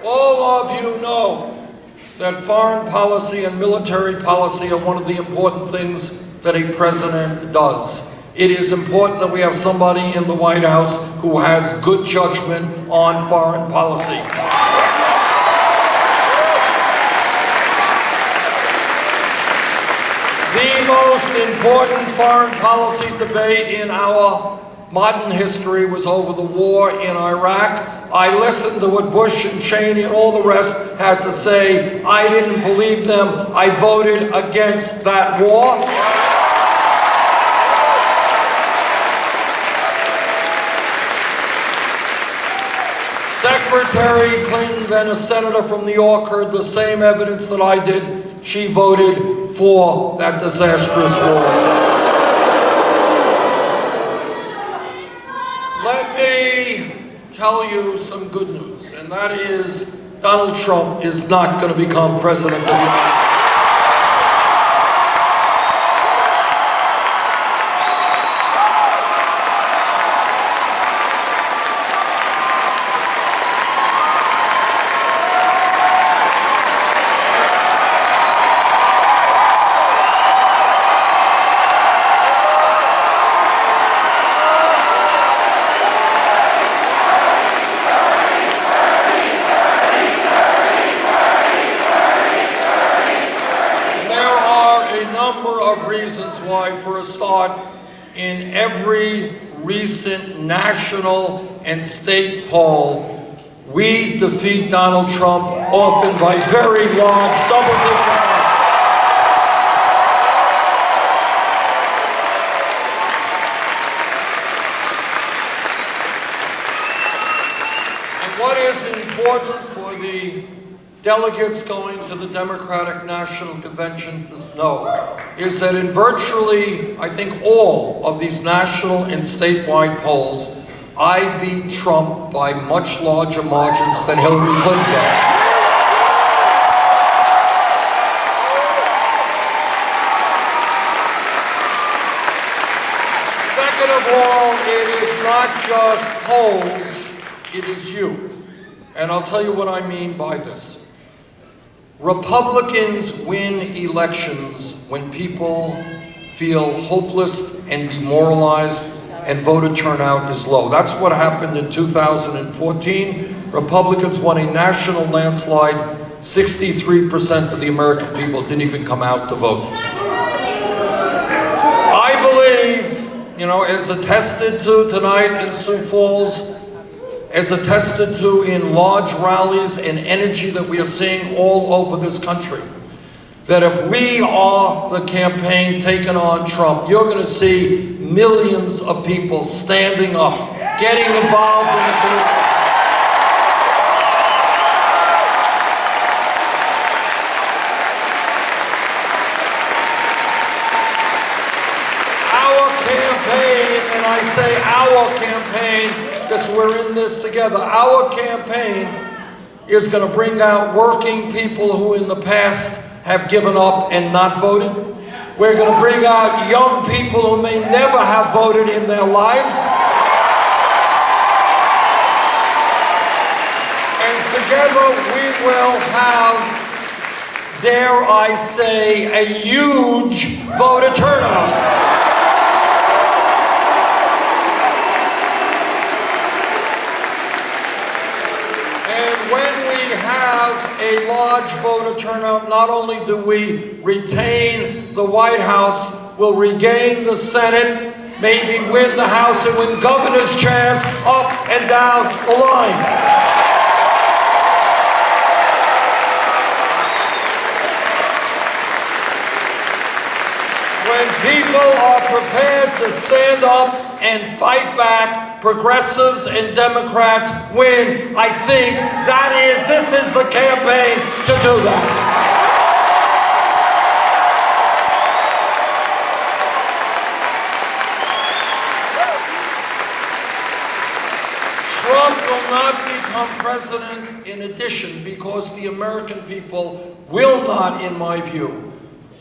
All of you know that foreign policy and military policy are one of the important things that a president does. It is important that we have somebody in the White House who has good judgment on foreign policy. The most important foreign policy debate in our modern history was over the war in Iraq. I listened to what Bush and Cheney and all the rest had to say. I didn't believe them. I voted against that war. Secretary Clinton, then a senator from New York, heard the same evidence that I did. She voted for that disastrous war. Let me tell you some good news, and that is Donald Trump is not going to become president of the United States. For a start, in every recent national and state poll, we defeat Donald Trump, often by very large double-digit margins. And what is important for the delegates going to the Democratic National Convention to know is that in virtually, I think, all of these national and statewide polls, I beat Trump by much larger margins than Hillary Clinton does. Second of all, it is not just polls, it is you. And I'll tell you what I mean by this. Republicans win elections when people feel hopeless and demoralized and voter turnout is low. That's what happened in 2014. Republicans won a national landslide. 63% of the American people didn't even come out to vote. I believe, as attested to tonight in Sioux Falls, as attested to in large rallies and energy that we are seeing all over this country, that if we are the campaign taking on Trump, you're going to see millions of people standing up, getting involved in the political. Our campaign, and I say our campaign, because we're in this together. Our campaign is going to bring out working people who in the past have given up and not voted. We're going to bring out young people who may never have voted in their lives. And together we will have, dare I say, a huge voter turnout. A large voter turnout, not only do we retain the White House, we'll regain the Senate, maybe win the House and win governor's chairs up and down the line. When people are prepared to stand up and fight back, progressives and Democrats win. I think this is the campaign to do that. Trump will not become president president, in addition, because the American people will not, in my view,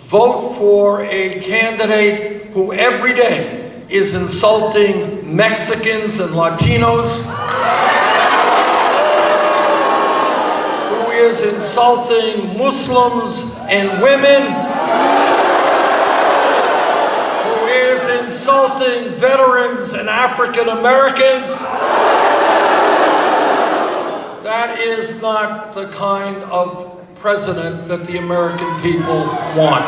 vote for a candidate who every day is insulting Mexicans and Latinos, who is insulting Muslims and women, who is insulting veterans and African Americans. That is not the kind of president that the American people want.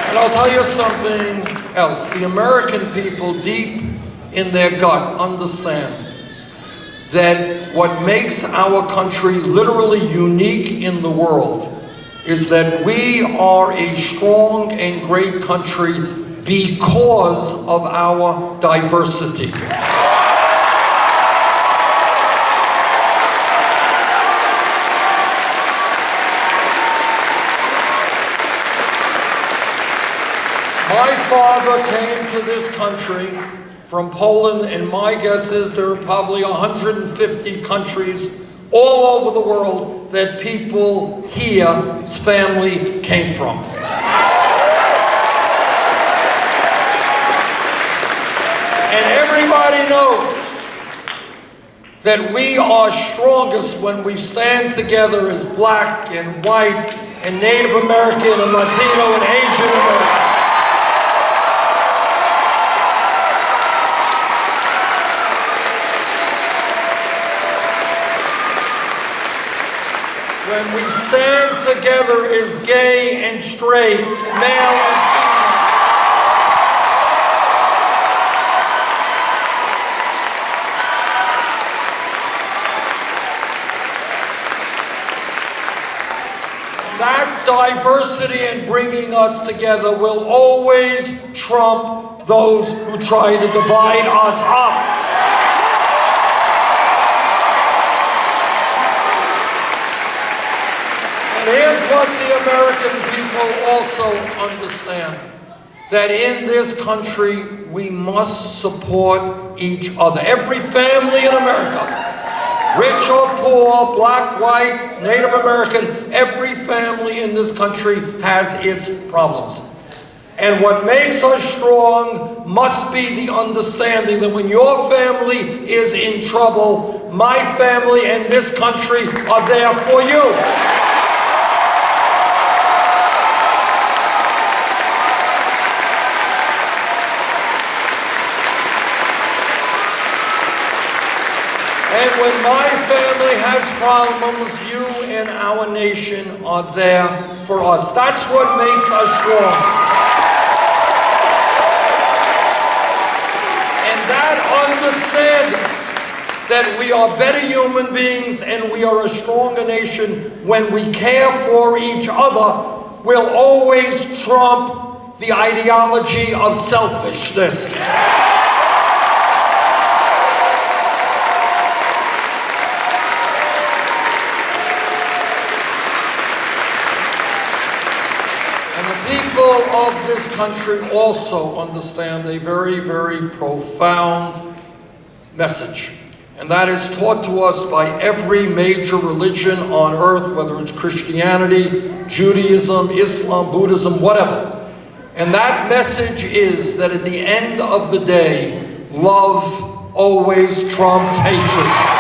And I'll tell you something else. The American people, deep in their gut, understand that what makes our country literally unique in the world is that we are a strong and great country because of our diversity. My father came to this country from Poland, and my guess is there are probably 150 countries all over the world that people here's family came from. And everybody knows that we are strongest when we stand together as black and white and Native American and Latino and Asian American. When we stand together as gay and straight, male and female. That diversity in bringing us together will always trump those who try to divide us up. And here's what the American people also understand, that in this country we must support each other. Every family in America, rich or poor, black, white, Native American, every family in this country has its problems. And what makes us strong must be the understanding that when your family is in trouble, my family and this country are there for you. And when my family has problems, you and our nation are there for us. That's what makes us strong. And that understanding that we are better human beings and we are a stronger nation when we care for each other will always trump the ideology of selfishness. People of this country also understand a very, very profound message. And that is taught to us by every major religion on earth, whether it's Christianity, Judaism, Islam, Buddhism, whatever. And that message is that at the end of the day, love always trumps hatred.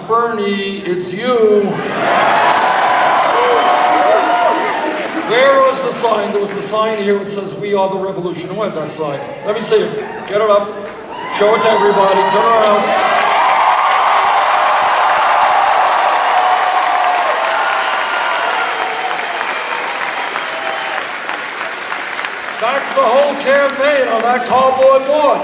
Bernie, it's you. Where was the sign? There was a sign here that says, "We are the revolution." Who had that sign? Let me see it. Get it up. Show it to everybody. Turn around. That's the whole campaign on that cardboard board.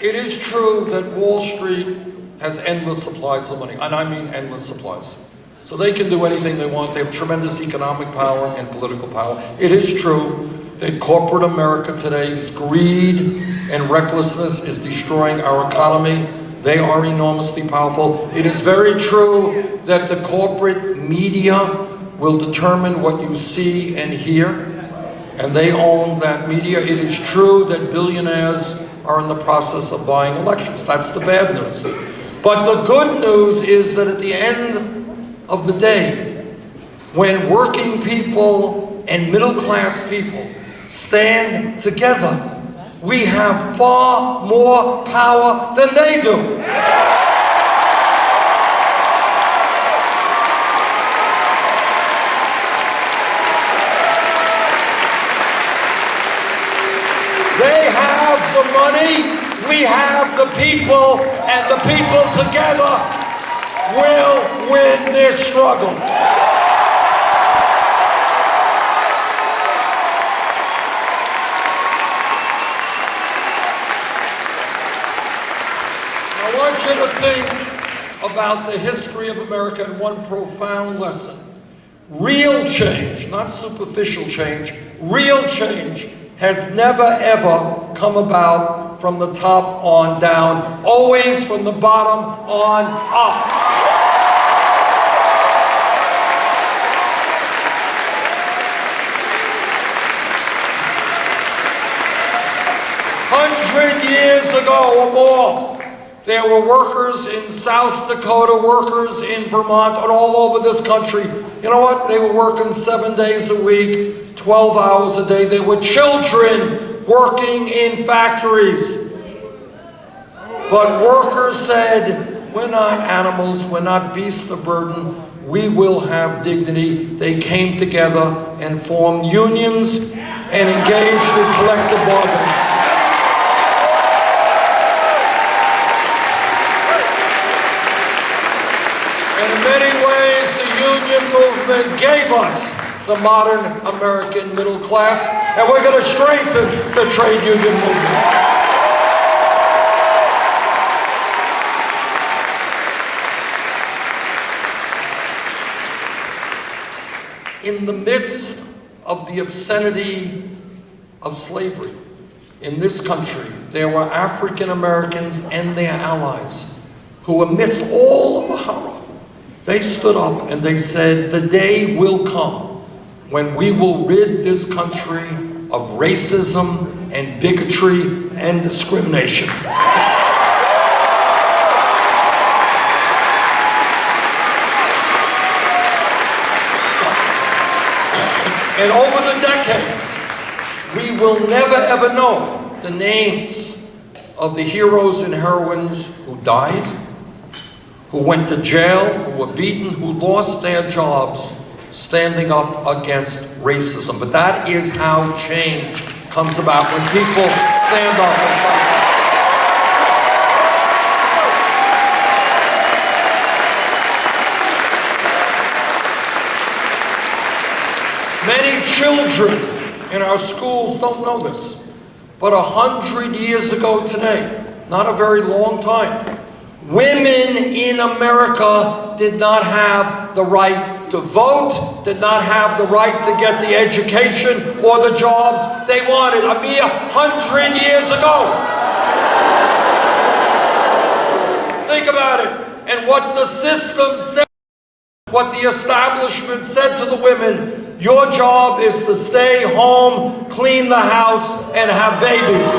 it is true that Wall Street has endless supplies of money, and I mean endless supplies. So they can do anything they want. They have tremendous economic power and political power. It is true that corporate America today's greed and recklessness is destroying our economy. They are enormously powerful. It is very true that the corporate media will determine what you see and hear, and they own that media. It is true that billionaires are in the process of buying elections. That's the bad news. But the good news is that at the end of the day, when working people and middle-class people stand together, we have far more power than they do. They have the money, we have the people, and the people together will win this struggle. I want you to think about the history of America and one profound lesson. Real change, not superficial change, real change has never ever come about from the top on down, always from the bottom on up. Years ago or more, there were workers in South Dakota, workers in Vermont, and all over this country. You know what? They were working 7 days a week, 12 hours a day. They were children working in factories. But workers said, we're not animals, we're not beasts of burden, we will have dignity. They came together and formed unions and engaged in collective bargaining. In many ways, the union movement gave us the modern American middle class, and we're going to strengthen the trade union movement. In the midst of the obscenity of slavery in this country, there were African Americans and their allies who, amidst all of the horror, they stood up and they said, the day will come when we will rid this country of racism and bigotry and discrimination. And over the decades, we will never ever know the names of the heroes and heroines who died, who went to jail, who were beaten, who lost their jobs standing up against racism. But that is how change comes about, when people stand up and fight. Many children in our schools don't know this, but 100 years ago today, not a very long time, women in America did not have the right to vote, did not have the right to get the education or the jobs they wanted a mere 100 years ago. Think about it. And what the system said, what the establishment said to the women, your job is to stay home, clean the house, and have babies.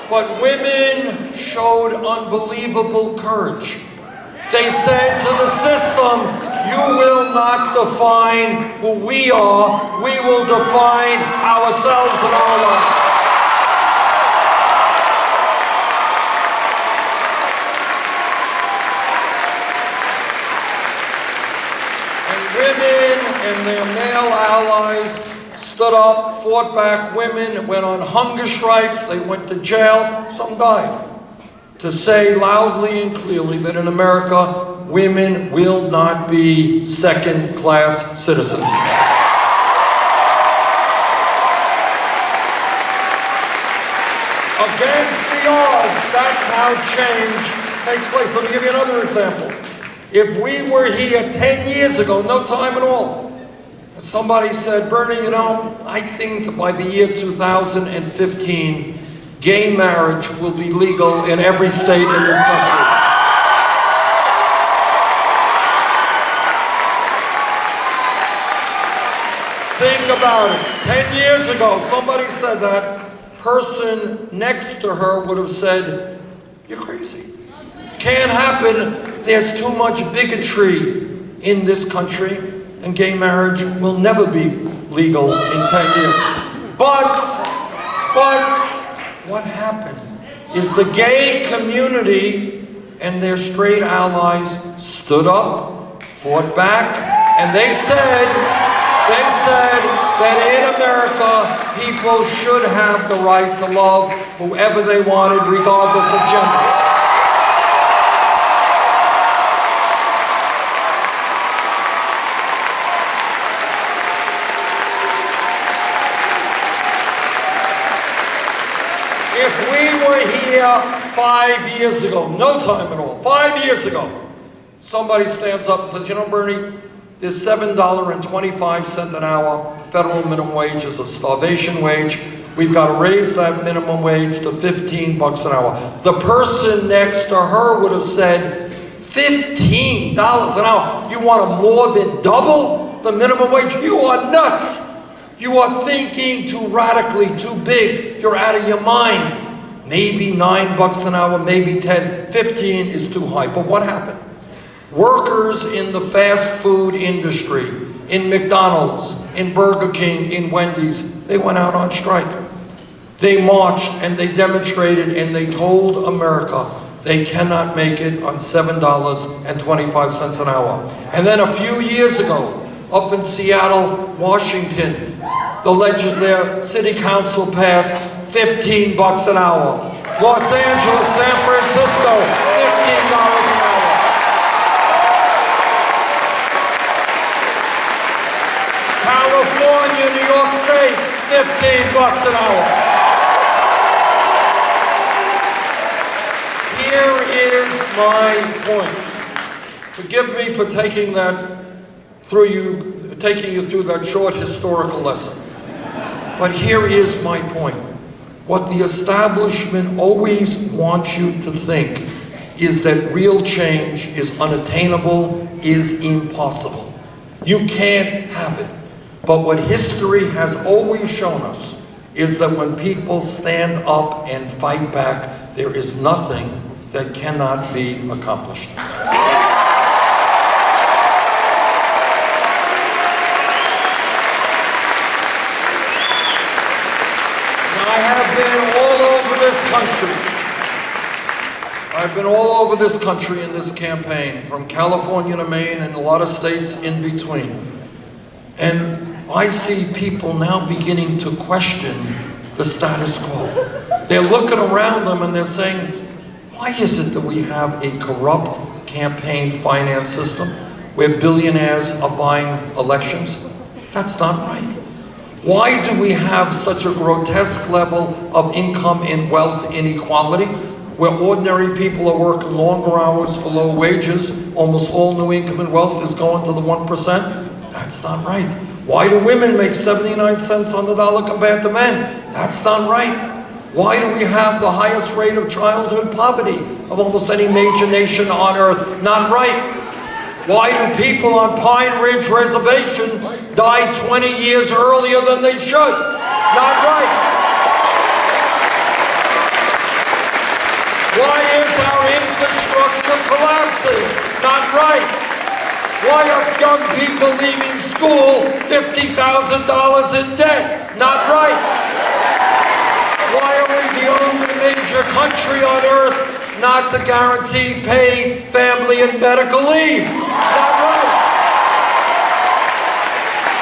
But women showed unbelievable courage. They said to the system, you will not define who we are, we will define ourselves and our lives. And women and their male allies stood up, fought back. Women went on hunger strikes, they went to jail, some died, to say loudly and clearly that in America, women will not be second-class citizens. Against the odds, that's how change takes place. Let me give you another example. If we were here 10 years ago, no time at all, and somebody said, Bernie, you know, I think that by the year 2015, gay marriage will be legal in every state in this country. Think about it. 10 years ago, somebody said that. Person next to her would have said, you're crazy. Can't happen. There's too much bigotry in this country, and gay marriage will never be legal in 10 years. But what happened is the gay community and their straight allies stood up, fought back, and they said that in America, people should have the right to love whoever they wanted, regardless of gender. If we were here 5 years ago, no time at all, 5 years ago, somebody stands up and says, you know, Bernie, there's $7.25 an hour. Federal minimum wage is a starvation wage. We've got to raise that minimum wage to $15 an hour. The person next to her would have said, $15 an hour? You want to more than double the minimum wage? You are nuts. You are thinking too radically, too big. You're out of your mind. Maybe $9 an hour, maybe 10, 15 is too high. But what happened? Workers in the fast food industry, in McDonald's, in Burger King, in Wendy's, they went out on strike. They marched and they demonstrated and they told America they cannot make it on $7.25 an hour. And then a few years ago, up in Seattle, Washington, their city council passed $15 an hour. Los Angeles, San Francisco, $15 an hour. California, New York State, $15 an hour. Here is my point. Forgive me for taking you through that short historical lesson. But here is my point. What the establishment always wants you to think is that real change is unattainable, is impossible. You can't have it. But what history has always shown us is that when people stand up and fight back, there is nothing that cannot be accomplished. I've been all over this country in this campaign, from California to Maine and a lot of states in between. And I see people now beginning to question the status quo. They're looking around them and they're saying, why is it that we have a corrupt campaign finance system where billionaires are buying elections? That's not right. Why do we have such a grotesque level of income and wealth inequality, where ordinary people are working longer hours for low wages? Almost all new income and wealth is going to the 1%. That's not right. Why do women make 79 cents on the dollar compared to men? That's not right. Why do we have the highest rate of childhood poverty of almost any major nation on earth? Not right. Why do people on Pine Ridge Reservation die 20 years earlier than they should? Not right. Why is our infrastructure collapsing? Not right. Why are young people leaving school $50,000 in debt? Not right. Why are we the only major country on earth not to guarantee paid family and medical leave? Not right.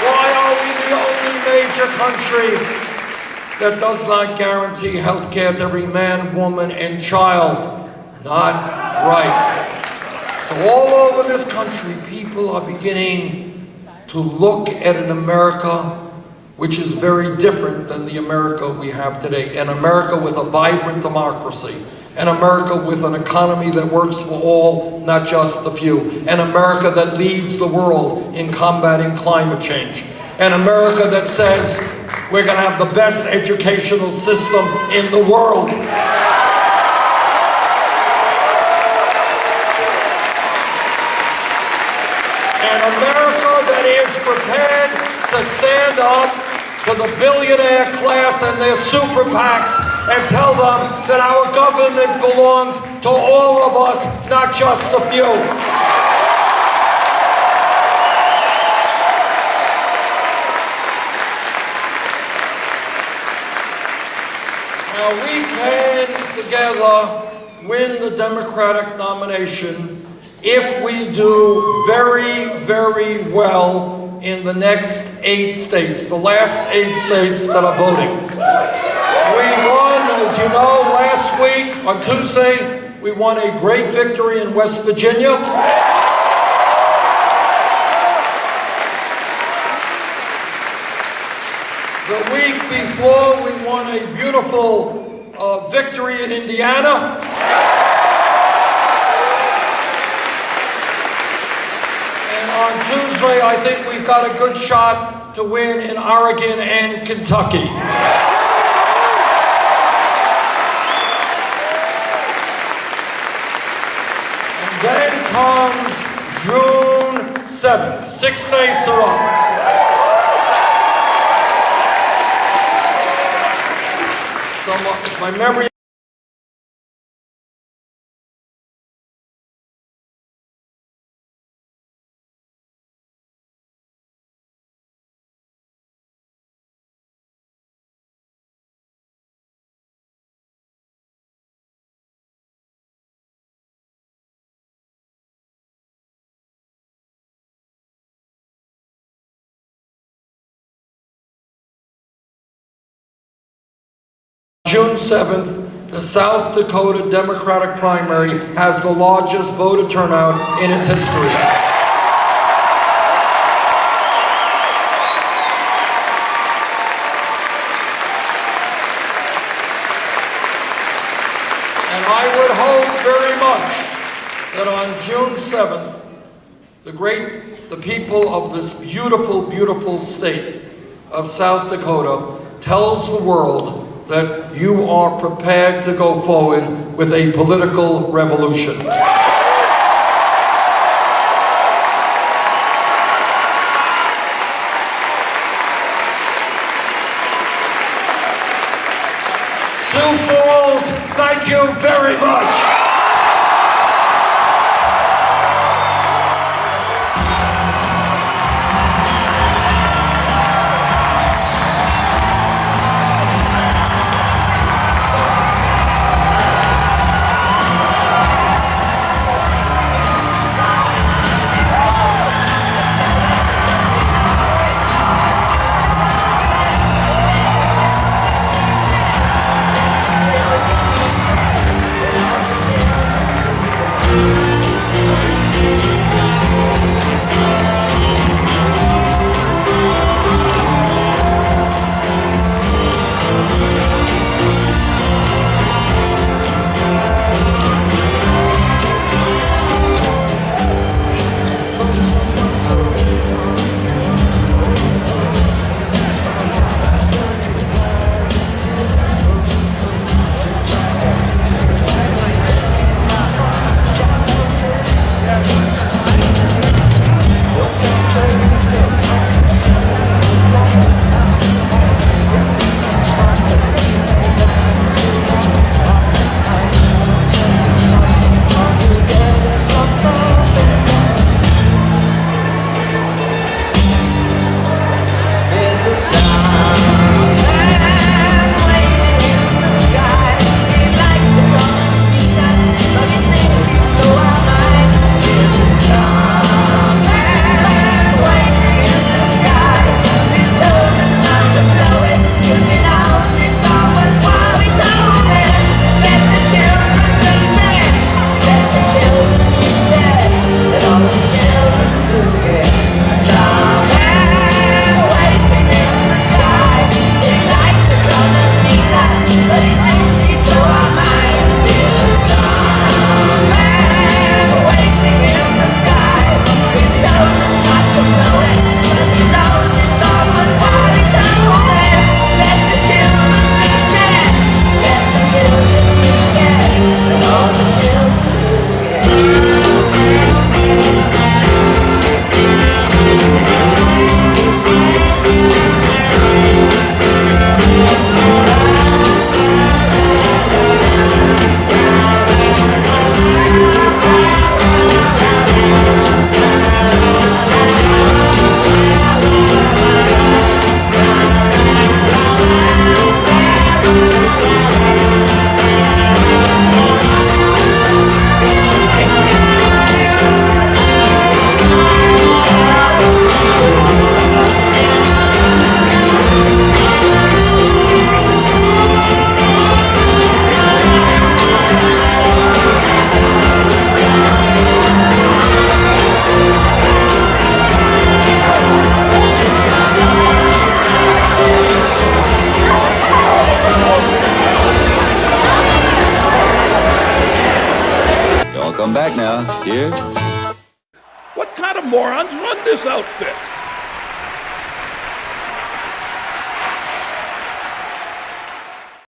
Why are we the only major country that does not guarantee health care to every man, woman, and child? Not right. So all over this country, people are beginning to look at an America which is very different than the America we have today. An America with a vibrant democracy. An America with an economy that works for all, not just the few. An America that leads the world in combating climate change. An America that says we're going to have the best educational system in the world. An America that is prepared to stand up to the billionaire class and their super PACs and tell them that our government belongs to all of us, not just a few. Now we can together win the Democratic nomination if we do very, very well in the next 8 states, the last 8 states that are voting. We won, as you know, last week on Tuesday, we won a great victory in West Virginia. The week before, we won a beautiful victory in Indiana. On Tuesday, I think we've got a good shot to win in Oregon and Kentucky. And then comes June 7th. 6 states are up. So my memory June 7th, the South Dakota Democratic primary has the largest voter turnout in its history. And I would hope very much that on June 7th, the people of this beautiful, beautiful state of South Dakota tells the world that you are prepared to go forward with a political revolution. Sioux Falls, thank you very much. I'll come back now. Cheers. What kind of morons run this outfit?